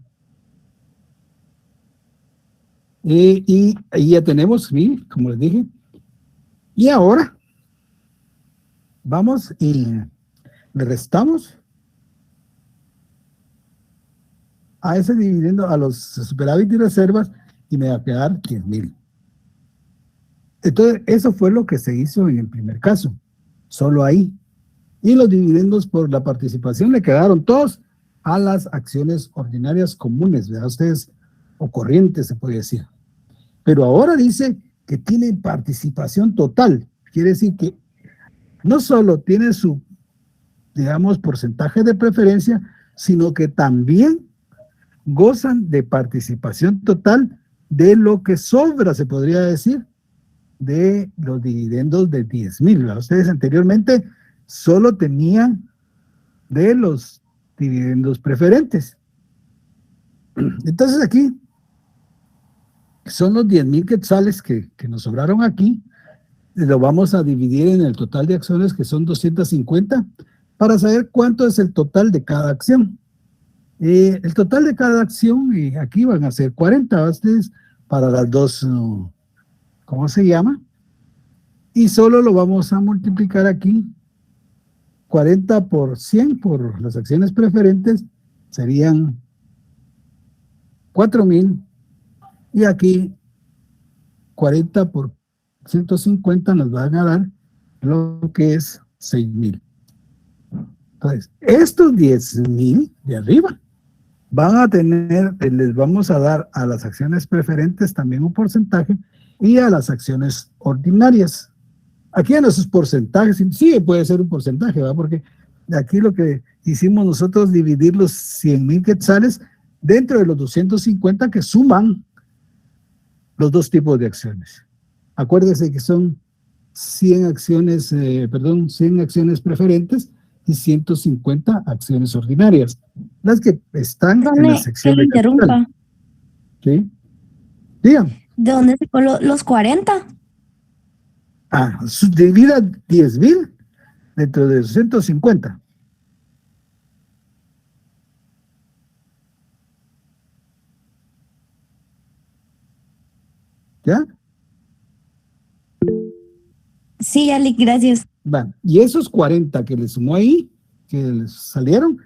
Y ahí ya tenemos, miren, como les dije. Y ahora, vamos y le restamos a ese dividendo, a los superávit y reservas, y me va a quedar 10,000. Entonces, eso fue lo que se hizo en el primer caso, solo ahí. Y los dividendos por la participación le quedaron todos a las acciones ordinarias comunes, ¿verdad? Ustedes, o corrientes, se puede decir. Pero ahora dice que tiene participación total. Quiere decir que no solo tiene su, digamos, porcentaje de preferencia, sino que también gozan de participación total de lo que sobra, se podría decir, de los dividendos de 10,000. Ustedes anteriormente solo tenían de los dividendos preferentes. Entonces aquí son los 10,000 quetzales que nos sobraron aquí. Lo vamos a dividir en el total de acciones, que son 250, para saber cuánto es el total de cada acción. El total de cada acción, y aquí van a ser 40 ustedes para las dos, ¿cómo se llama? Y solo lo vamos a multiplicar aquí. 40 por 100 por las acciones preferentes serían 4,000 y aquí 40 por 150 nos van a dar lo que es 6,000. Entonces, estos 10,000 de arriba van a tener, les vamos a dar a las acciones preferentes también un porcentaje y a las acciones ordinarias. Aquí en esos porcentajes, sí puede ser un porcentaje, ¿verdad? Porque aquí lo que hicimos nosotros, dividir los 100,000 quetzales dentro de los 250 que suman los dos tipos de acciones. Acuérdense que son 100 acciones, 100 acciones preferentes y 150 acciones ordinarias, las que están en la sección que de interrumpa. capital. ¿Sí? Digan. ¿De dónde sacó los 40? Divida 10,000 dentro de 150. ¿Ya? Sí, Ali, gracias. Y esos 40 que le sumó ahí, que les salieron,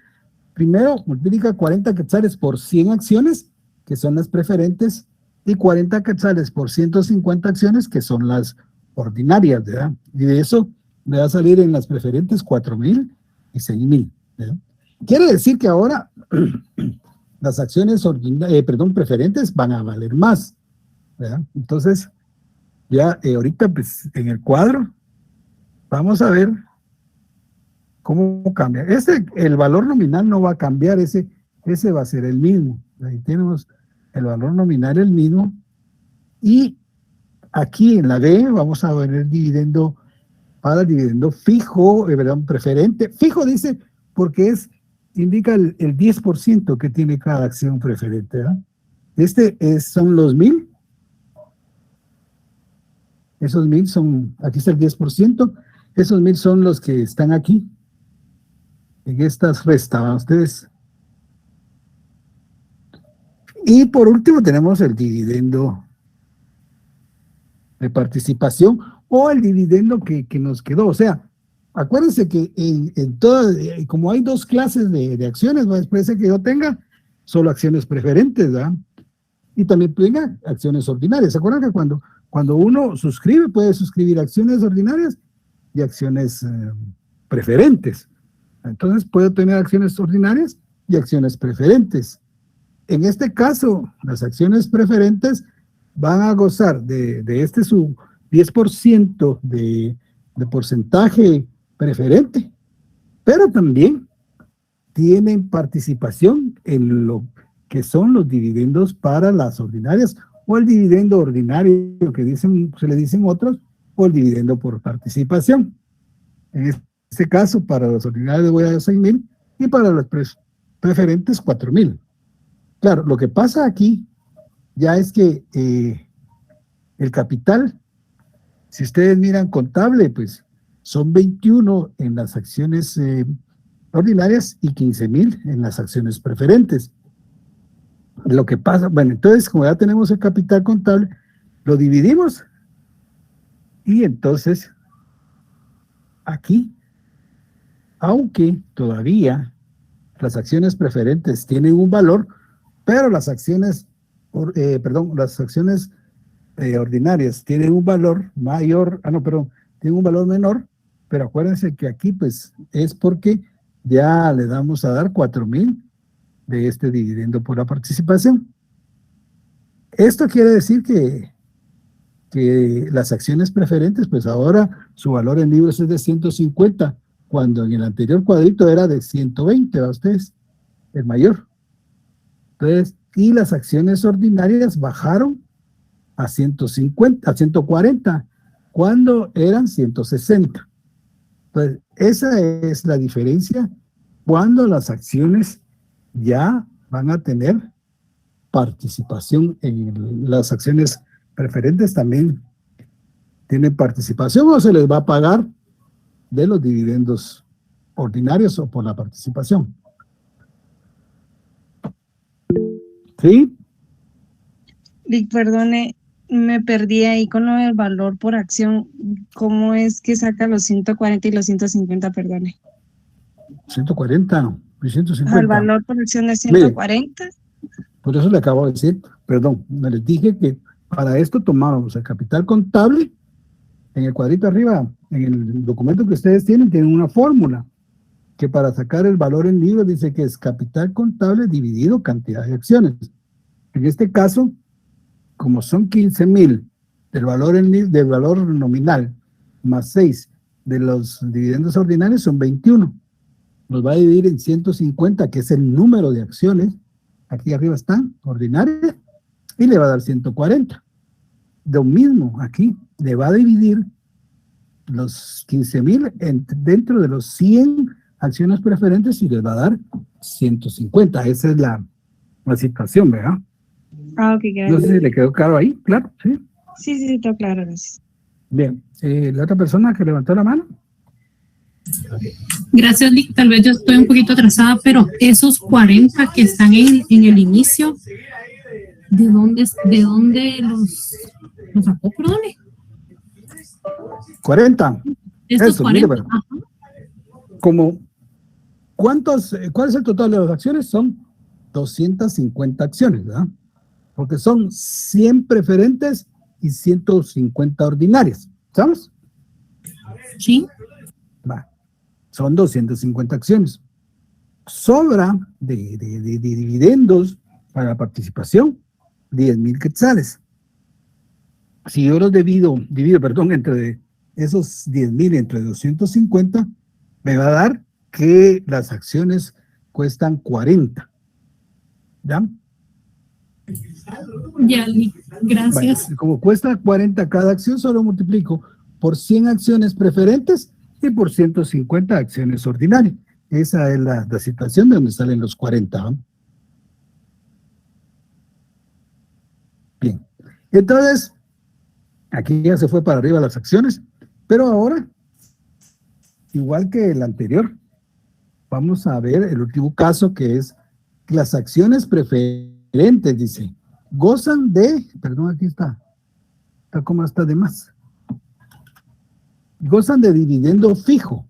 primero multiplica 40 quetzales por 100 acciones, que son las preferentes, y 40 quetzales por 150 acciones, que son las ordinarias, ¿verdad? Y de eso le va a salir en las preferentes 4,000 y 6,000, ¿verdad? Quiere decir que ahora las acciones preferentes van a valer más, ¿verdad? Entonces, ya ahorita pues en el cuadro vamos a ver cómo cambia. El valor nominal no va a cambiar, ese va a ser el mismo. Ahí tenemos el valor nominal el mismo. Y aquí en la B vamos a ver el dividendo para el dividendo fijo, preferente. Fijo dice porque indica el 10% que tiene cada acción preferente, ¿verdad? Son los 1,000. Esos 1,000 son, aquí está el 10%, esos 1,000 son los que están aquí, en estas restas, ustedes. Y por último tenemos el dividendo de participación o el dividendo que nos quedó. O sea, acuérdense que en todas, como hay dos clases de acciones, puede ser que yo tenga solo acciones preferentes, ¿verdad? Y también tenga acciones ordinarias. ¿Se acuerdan que cuando uno suscribe, puede suscribir acciones ordinarias y acciones preferentes? Entonces puede tener acciones ordinarias y acciones preferentes. En este caso, las acciones preferentes van a gozar de su 10% de porcentaje preferente, pero también tienen participación en lo que son los dividendos para las ordinarias, o el dividendo ordinario que se le dicen otros, o el dividendo por participación. En este caso, para los ordinarios voy a dar 6,000 y para los preferentes 4,000. Claro, lo que pasa aquí ya es que el capital, si ustedes miran contable, pues son 21 en las acciones ordinarias y 15,000 en las acciones preferentes. Lo que pasa, entonces como ya tenemos el capital contable, lo dividimos y entonces aquí, aunque todavía las acciones preferentes tienen un valor, pero las acciones, ordinarias tienen un valor mayor, tienen un valor menor, pero acuérdense que aquí pues es porque ya le damos a dar 4,000 de este dividendo por la participación. Esto quiere decir que las acciones preferentes, pues ahora su valor en libros es de 150, cuando en el anterior cuadrito era de 120, ¿a ustedes? El mayor. Entonces, y las acciones ordinarias bajaron a 140, cuando eran 160. Entonces, esa es la diferencia cuando las acciones ya van a tener participación en las acciones preferentes, también tienen participación o se les va a pagar de los dividendos ordinarios o por la participación. ¿Sí? Vic, perdone, me perdí ahí con lo del valor por acción. ¿Cómo es que saca los 140 y los 150, perdone? 140 y 150. El valor por acción de 140. Por eso le acabo de decir, perdón, me les dije que para esto tomábamos el capital contable. En el cuadrito arriba, en el documento que ustedes tienen una fórmula que para sacar el valor en libros dice que es capital contable dividido cantidad de acciones. En este caso, como son 15,000 del valor nominal más 6 de los dividendos ordinarios son 21. Los va a dividir en 150, que es el número de acciones. Aquí arriba están, ordinarias, y le va a dar 140. Lo mismo aquí, le va a dividir los 15,000 dentro de los 100 acciones preferentes y les va a dar 150. Esa es la situación, ¿verdad? Ah, ok, gracias. No sé si le quedó claro ahí, claro, sí. Sí, está claro, gracias. Bien, la otra persona que levantó la mano. Gracias, Lick. Tal vez yo estoy un poquito atrasada, pero esos 40 que están en el inicio, ¿de dónde los sacó? Perdone. 40. Estos Eso, 40. mire, como, ¿cuál es el total de las acciones? Son 250 acciones, ¿verdad? Porque son 100 preferentes y 150 ordinarias, ¿sabes? Sí. Va. Son 250 acciones. Sobra de dividendos para la participación, 10,000 quetzales. Si yo los divido, entre esos 10,000 entre 250, me va a dar que las acciones cuestan 40. ¿Ya? Ya, Lick. Gracias. Vale, como cuesta 40 cada acción, solo multiplico por 100 acciones preferentes y por 150 acciones ordinarias. Esa es la situación de donde salen los 40. ¿no? Bien. Entonces, aquí ya se fue para arriba las acciones, pero ahora, igual que el anterior, vamos a ver el último caso, que es las acciones preferentes, dice, gozan de, perdón, aquí está como está de más, gozan de dividendo fijo.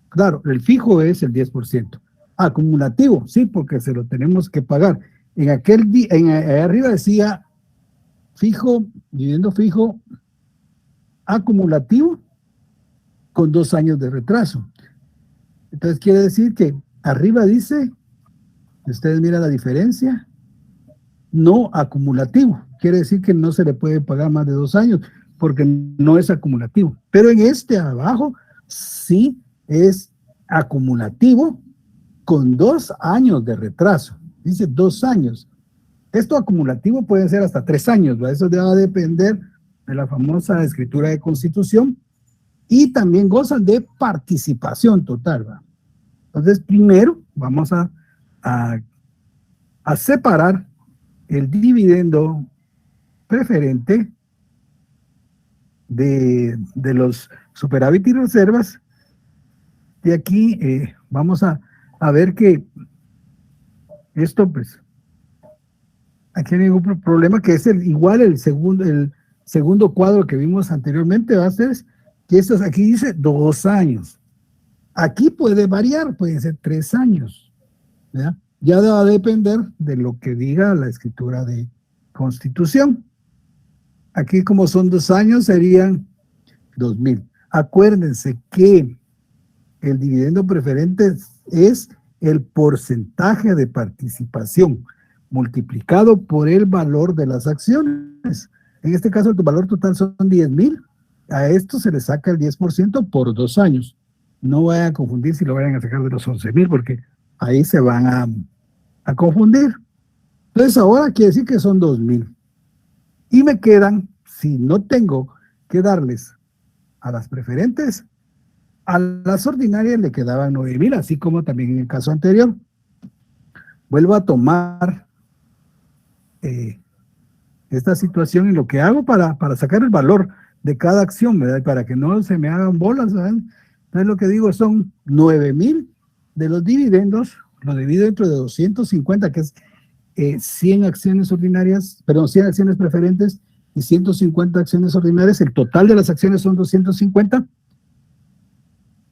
Claro, el fijo es el 10%. Acumulativo, sí, porque se lo tenemos que pagar. Allá arriba decía fijo, dividendo fijo, acumulativo, con 2 años de retraso. Entonces quiere decir que arriba dice, ustedes miran la diferencia, no acumulativo. Quiere decir que no se le puede pagar más de 2 años, porque no es acumulativo. Pero en este abajo sí es acumulativo con 2 años de retraso. Dice 2 años. Esto acumulativo puede ser hasta 3 años, ¿verdad? Eso va a depender de la famosa escritura de constitución, y también gozan de participación total, ¿verdad? Entonces, primero vamos a separar el dividendo preferente de los superávit y reservas. Y aquí vamos a ver que esto, pues, aquí hay ningún problema, que es igual el segundo cuadro que vimos anteriormente, va a ser que esto aquí dice 2 años. Aquí puede variar, puede ser 3 años. ¿Ya? Ya va a depender de lo que diga la escritura de constitución. Aquí, como son 2 años, serían 2,000. Acuérdense que el dividendo preferente es el porcentaje de participación multiplicado por el valor de las acciones. En este caso, el valor total son 10,000. A esto se le saca el 10% por 2 años. No vayan a confundir si lo vayan a sacar de los 11,000, porque ahí se van a confundir. Entonces ahora quiere decir que son 2,000. Y me quedan, si no tengo que darles a las preferentes, a las ordinarias le quedaban 9,000, así como también en el caso anterior. Vuelvo a tomar esta situación y lo que hago para sacar el valor de cada acción, ¿verdad? Para que no se me hagan bolas, ¿verdad? Entonces lo que digo son 9,000 de los dividendos, lo divido entre 250, que es 100 acciones ordinarias, perdón, 100 acciones preferentes y 150 acciones ordinarias. El total de las acciones son 250.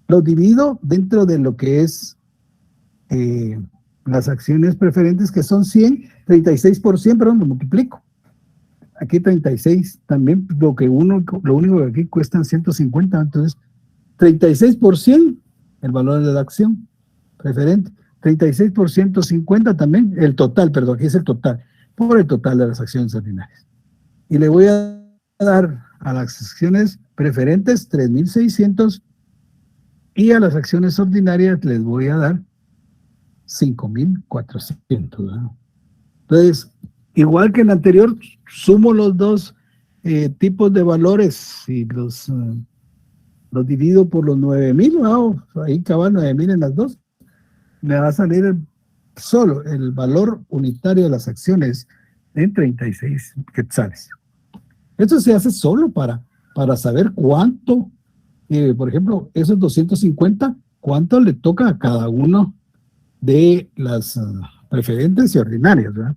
Lo divido dentro de lo que es las acciones preferentes que son 100, 36%, perdón, lo multiplico. Aquí 36 también, lo único que aquí cuestan 150, entonces 36% el valor de la acción preferente, 36% 50 también, el total, perdón, aquí es el total, por el total de las acciones ordinarias. Y le voy a dar a las acciones preferentes 3.600 y a las acciones ordinarias les voy a dar 5.400, ¿verdad? Entonces, igual que en el anterior, sumo los dos tipos de valores y los divido por los 9.000, ¿no? Ahí cabal 9.000 en las dos. Me va a salir solo el valor unitario de las acciones en 36 quetzales. Esto se hace solo para saber cuánto, por ejemplo, esos 250, cuánto le toca a cada uno de las preferentes y ordinarias, ¿verdad?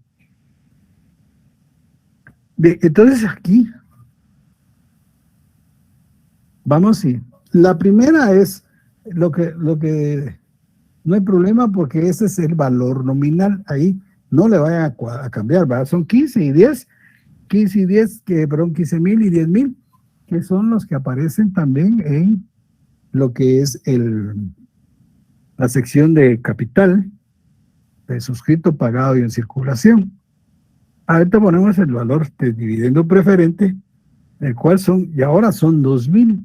Entonces aquí vamos y la primera es lo que no hay problema porque ese es el valor nominal, ahí no le vayan a cambiar, ¿verdad? Son 15 y 10, 15 y 10, perdón, 15.000 y 10.000, que son los que aparecen también en lo que es la sección de capital, de suscrito, pagado y en circulación. Ahorita ponemos el valor de dividendo preferente, el cual y ahora son 2.000.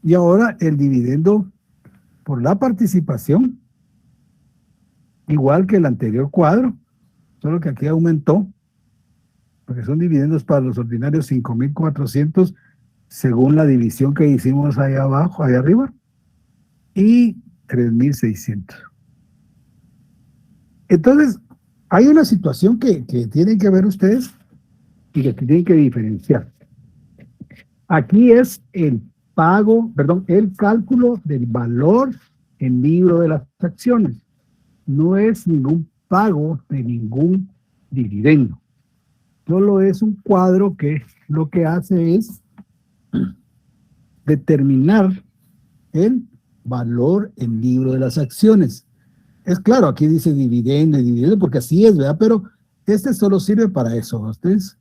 Y ahora el dividendo por la participación, igual que el anterior cuadro, solo que aquí aumentó, porque son dividendos para los ordinarios 5.400 según la división que hicimos ahí abajo, ahí arriba, y 3.600. Entonces, hay una situación que tienen que ver ustedes y que tienen que diferenciar. Aquí es el cálculo del valor en libro de las acciones. No es ningún pago de ningún dividendo. Solo es un cuadro que lo que hace es determinar el valor en libro de las acciones. Es claro, aquí dice dividendo y dividendo, porque así es, ¿verdad? Pero este solo sirve para eso, ustedes,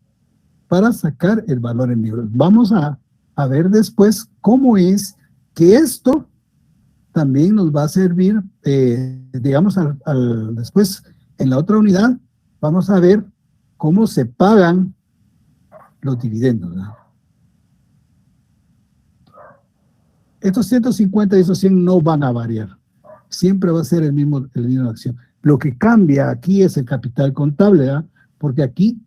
para sacar el valor en libros. Vamos a ver después cómo es que esto también nos va a servir, digamos, después en la otra unidad, vamos a ver cómo se pagan los dividendos, ¿verdad? Estos 150 y esos 100 no van a variar. Siempre va a ser el mismo acción. Lo que cambia aquí es el capital contable, ¿verdad? Porque aquí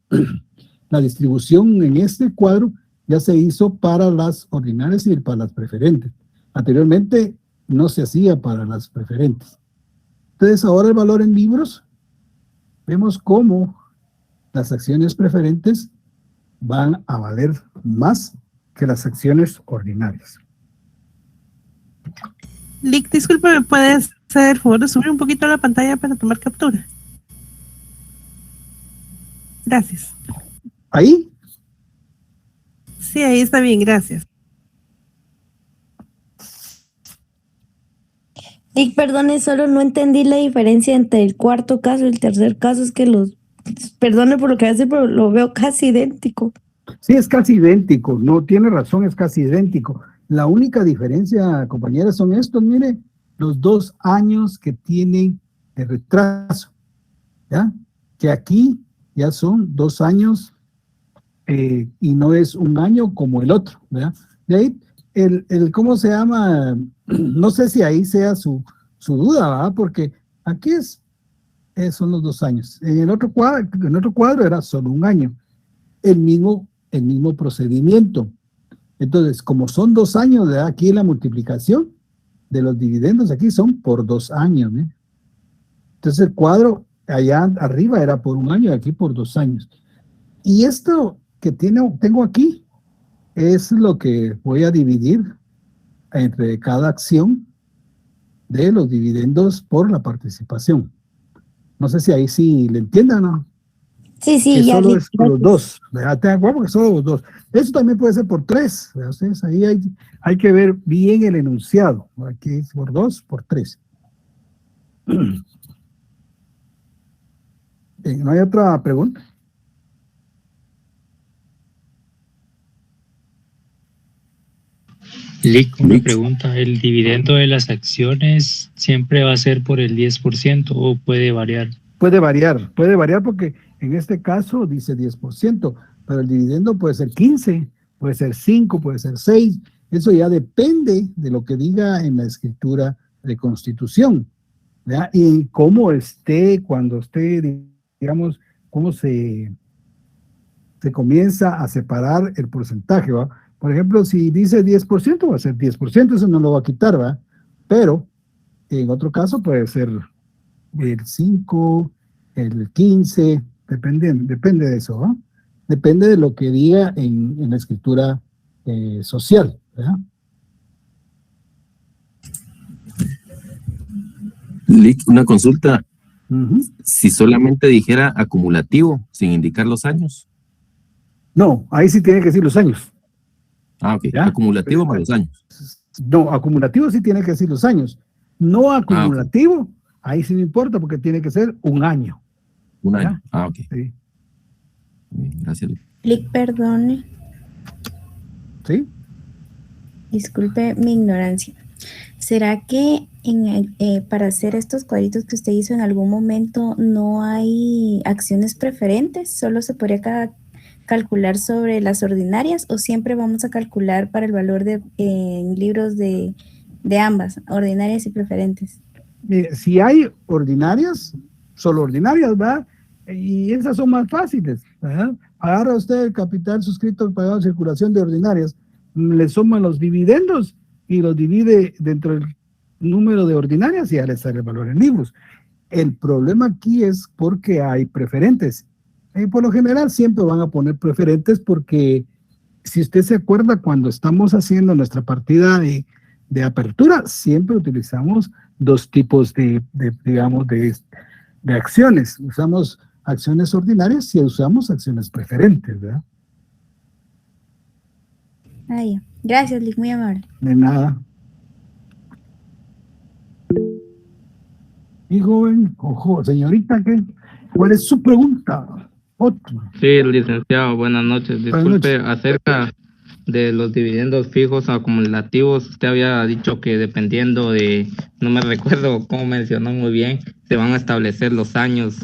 la distribución en este cuadro ya se hizo para las ordinarias y para las preferentes. Anteriormente no se hacía para las preferentes. Entonces ahora el valor en libros, vemos cómo las acciones preferentes van a valer más que las acciones ordinarias. Lick, disculpe, ¿me puedes hacer el favor de subir un poquito la pantalla para tomar captura? Gracias. ¿Ahí? Sí, ahí está bien, gracias. Y perdone, solo no entendí la diferencia entre el cuarto caso y el tercer caso, es que perdone por lo que voy a decir, pero lo veo casi idéntico. Sí, es casi idéntico, no tiene razón, es casi idéntico. La única diferencia, compañeras, son estos, mire, los 2 años que tienen de retraso, ¿ya? Que aquí ya son 2 años y no es 1 año como el otro, ¿verdad? De ahí, ¿cómo se llama? No sé si ahí sea su duda, ¿verdad? Porque aquí son los 2 años. En el otro cuadro era solo 1 año. El mismo procedimiento. Entonces, como son 2 años, ¿verdad? Aquí la multiplicación de los dividendos aquí son por 2 años, ¿eh? Entonces el cuadro allá arriba era por 1 año y aquí por 2 años. Y esto que tengo aquí es lo que voy a dividir entre cada acción de los dividendos por la participación. No sé si ahí sí le entiendan, ¿no? Sí, que ya. solo es los dos, ¿verdad? Te acuerdo que solo los dos. Eso también puede ser por 3. Ustedes ahí hay que ver bien el enunciado. Aquí es por 2, por 3. ¿No hay otra pregunta? Lick, una pregunta. ¿El dividendo de las acciones siempre va a ser por el 10% o puede variar? Puede variar porque en este caso dice 10%, pero el dividendo puede ser 15, puede ser 5, puede ser 6. Eso ya depende de lo que diga en la escritura de constitución, ¿verdad? Y cómo esté, cuando esté, digamos, cómo se comienza a separar el porcentaje, ¿va? Por ejemplo, si dice 10%, va a ser 10%, eso no lo va a quitar, ¿va? Pero en otro caso puede ser el 5, el 15, depende de eso, ¿va? Depende de lo que diga en la escritura social, ¿verdad? Lick, una consulta. Si solamente dijera acumulativo, sin indicar los años. No, ahí sí tiene que decir los años. Ah, ok. ¿Ya? Acumulativo más los años. No, acumulativo sí tiene que decir los años. No acumulativo, ahí sí no importa porque tiene que ser un año. Un año. ¿Ya? Ah, ok. Sí. Gracias, Lick. Lick, perdone. ¿Sí? Disculpe mi ignorancia. ¿Será que para hacer estos cuadritos que usted hizo en algún momento no hay acciones preferentes? ¿Solo se podría calcular sobre las ordinarias o siempre vamos a calcular para el valor en libros de ambas, ordinarias y preferentes? Mire, si hay ordinarias, solo ordinarias, ¿verdad? Y esas son más fáciles, ¿verdad? Agarra usted el capital suscrito pagado en circulación de ordinarias, le suman los dividendos y los divide dentro del número de ordinarias y ya le sale el valor en libros. El problema aquí es porque hay preferentes. Por lo general siempre van a poner preferentes porque si usted se acuerda cuando estamos haciendo nuestra partida de apertura, siempre utilizamos dos tipos de acciones. Usamos acciones ordinarias y usamos acciones preferentes, ¿verdad? Ah, ya. Gracias, Lick, muy amable. De nada. Y joven, ojo, señorita, ¿cuál es su pregunta? Otro. Sí, licenciado, buenas noches. Disculpe, acerca de los dividendos fijos acumulativos, usted había dicho que dependiendo de, no me recuerdo cómo mencionó muy bien, se van a establecer los años.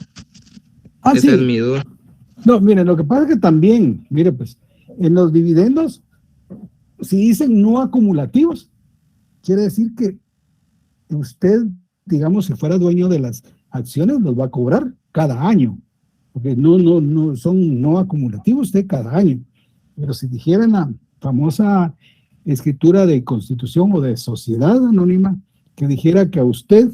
Esa sí. es mi duda. No, mire, lo que pasa es que también, mire, pues, en los dividendos, si dicen no acumulativos, quiere decir que usted, digamos, si fuera dueño de las acciones, los va a cobrar cada año, porque no son no acumulativos de cada año. Pero si dijeran la famosa escritura de constitución o de sociedad anónima, que dijera que a usted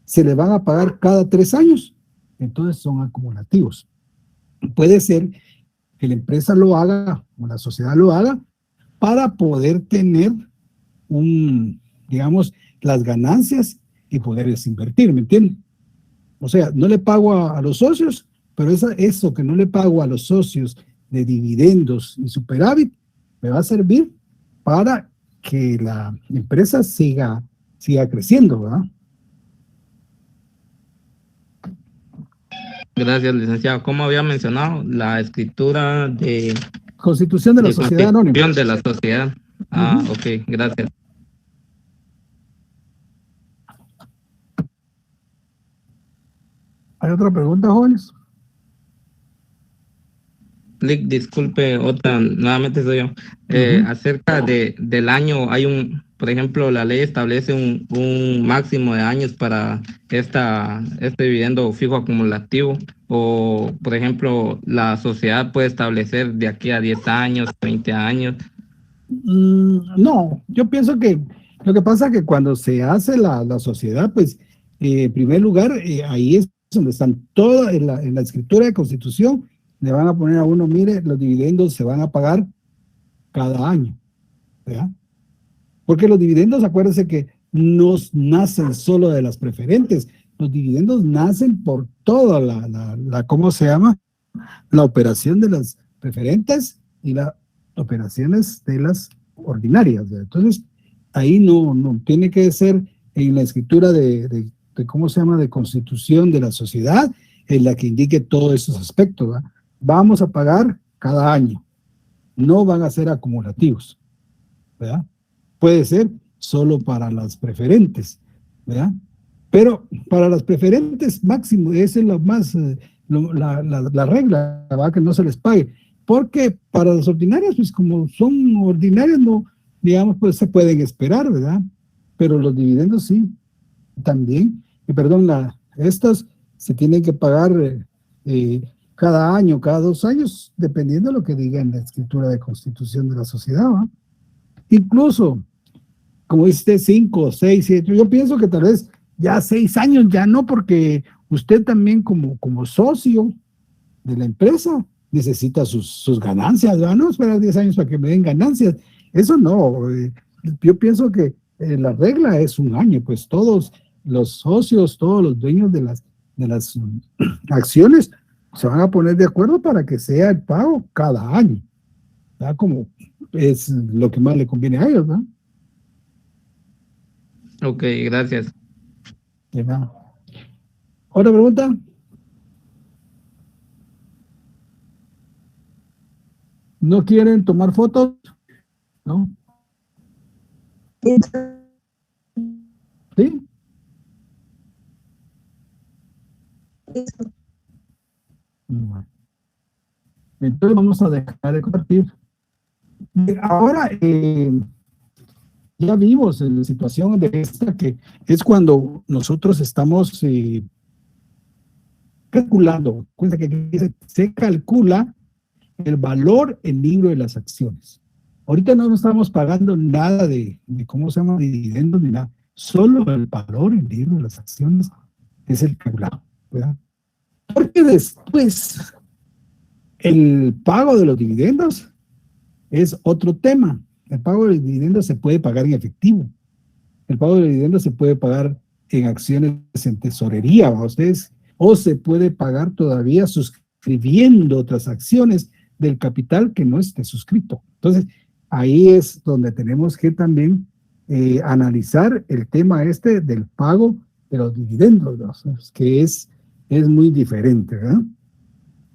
se le van a pagar cada 3 años, entonces son acumulativos. Puede ser que la empresa lo haga o la sociedad lo haga para poder tener digamos, las ganancias y poderles invertir, ¿me entienden? O sea, no le pago a los socios, pero eso que no le pago a los socios de dividendos y superávit me va a servir para que la empresa siga creciendo, ¿verdad? Gracias, licenciado. Como había mencionado, la escritura de Constitución de la sociedad anónima. Constitución de la sociedad. Ah, ok, gracias. ¿Hay otra pregunta, jóvenes? Lick, disculpe, otra, nuevamente soy yo. Acerca del año, hay por ejemplo, la ley establece un máximo de años para este dividendo fijo acumulativo, o, por ejemplo, la sociedad puede establecer de aquí a 10 años, 20 años. No, yo pienso que lo que pasa es que cuando se hace la sociedad, pues, en primer lugar, ahí es donde están todas, en la escritura de constitución, le van a poner a uno, mire, los dividendos se van a pagar cada año, ¿verdad? Porque los dividendos, acuérdense que no nacen solo de las preferentes, los dividendos nacen por toda la ¿cómo se llama? La operación de las preferentes y la operaciones de las ordinarias, ¿verdad? Entonces, ahí no tiene que ser en la escritura de ¿cómo se llama?, de constitución de la sociedad, en la que indique todos esos aspectos, ¿verdad? Vamos a pagar cada año, no van a ser acumulativos, ¿verdad? Puede ser solo para las preferentes, ¿verdad? Pero para las preferentes máximo, esa es lo más, la regla, ¿verdad? Que no se les pague, porque para las ordinarias, pues como son ordinarias, no, digamos, pues se pueden esperar, ¿verdad? Pero los dividendos sí, también, estas se tienen que pagar cada año, cada 2 años, dependiendo de lo que diga en la escritura de constitución de la sociedad, ¿va? Incluso, como dice 5, 6, 7, yo pienso que tal vez ya 6 años ya no, porque usted también como socio de la empresa necesita sus ganancias, ¿va? No esperar 10 años para que me den ganancias, eso no, yo pienso que la regla es 1 año, pues todos los socios, todos los dueños de las acciones se van a poner de acuerdo para que sea el pago cada año, ¿verdad? Como es lo que más le conviene a ellos, ¿no? Ok, gracias. De nada. ¿Otra pregunta? ¿No quieren tomar fotos? ¿No? ¿Sí? Bueno. Entonces vamos a dejar de compartir. Ahora ya vimos en la situación de esta, que es cuando nosotros estamos calculando, cuenta que se calcula el valor en libro de las acciones. Ahorita no estamos pagando nada de ¿cómo se llama?, dividendos ni nada, solo el valor en libro de las acciones es el calculado, ¿verdad? Porque después el pago de los dividendos es otro tema. El pago de los dividendos se puede pagar en efectivo. El pago de los dividendos se puede pagar en acciones en tesorería, ¿va? Ustedes, o se puede pagar todavía suscribiendo otras acciones del capital que no esté suscrito. Entonces, ahí es donde tenemos que también analizar el tema del pago de los dividendos, ¿no? Que es muy diferente, ¿verdad?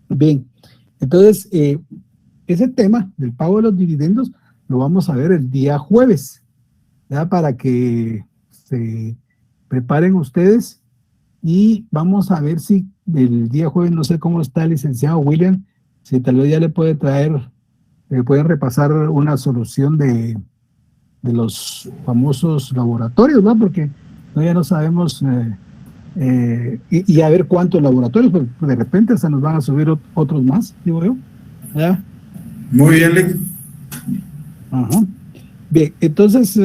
Bien, entonces, ese tema del pago de los dividendos lo vamos a ver el día jueves, ¿ya? Para que se preparen ustedes y vamos a ver si el día jueves, no sé cómo está el licenciado William, si tal vez ya le puede traer, pueden repasar una solución de los famosos laboratorios, ¿no? Porque todavía no sabemos y a ver cuántos laboratorios, pues de repente se nos van a subir otros más, digo yo. ¿Ya? Muy bien, Lick. Ajá. Bien, entonces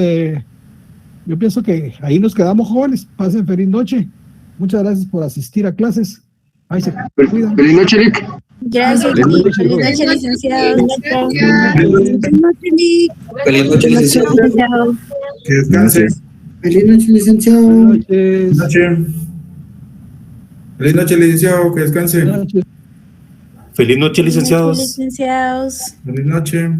yo pienso que ahí nos quedamos, jóvenes. Pasen feliz noche. Muchas gracias por asistir a clases. Ahí se cuidan. Feliz noche, Lick. Gracias, Feliz Lick. noche, Feliz noche, licenciado. Feliz noche, licenciado. Que descanse. Feliz noche, licenciado. Feliz noche. Feliz noche, licenciado. Que descanse. Buenas noches. Feliz noche, licenciados. Licenciados. Feliz noche.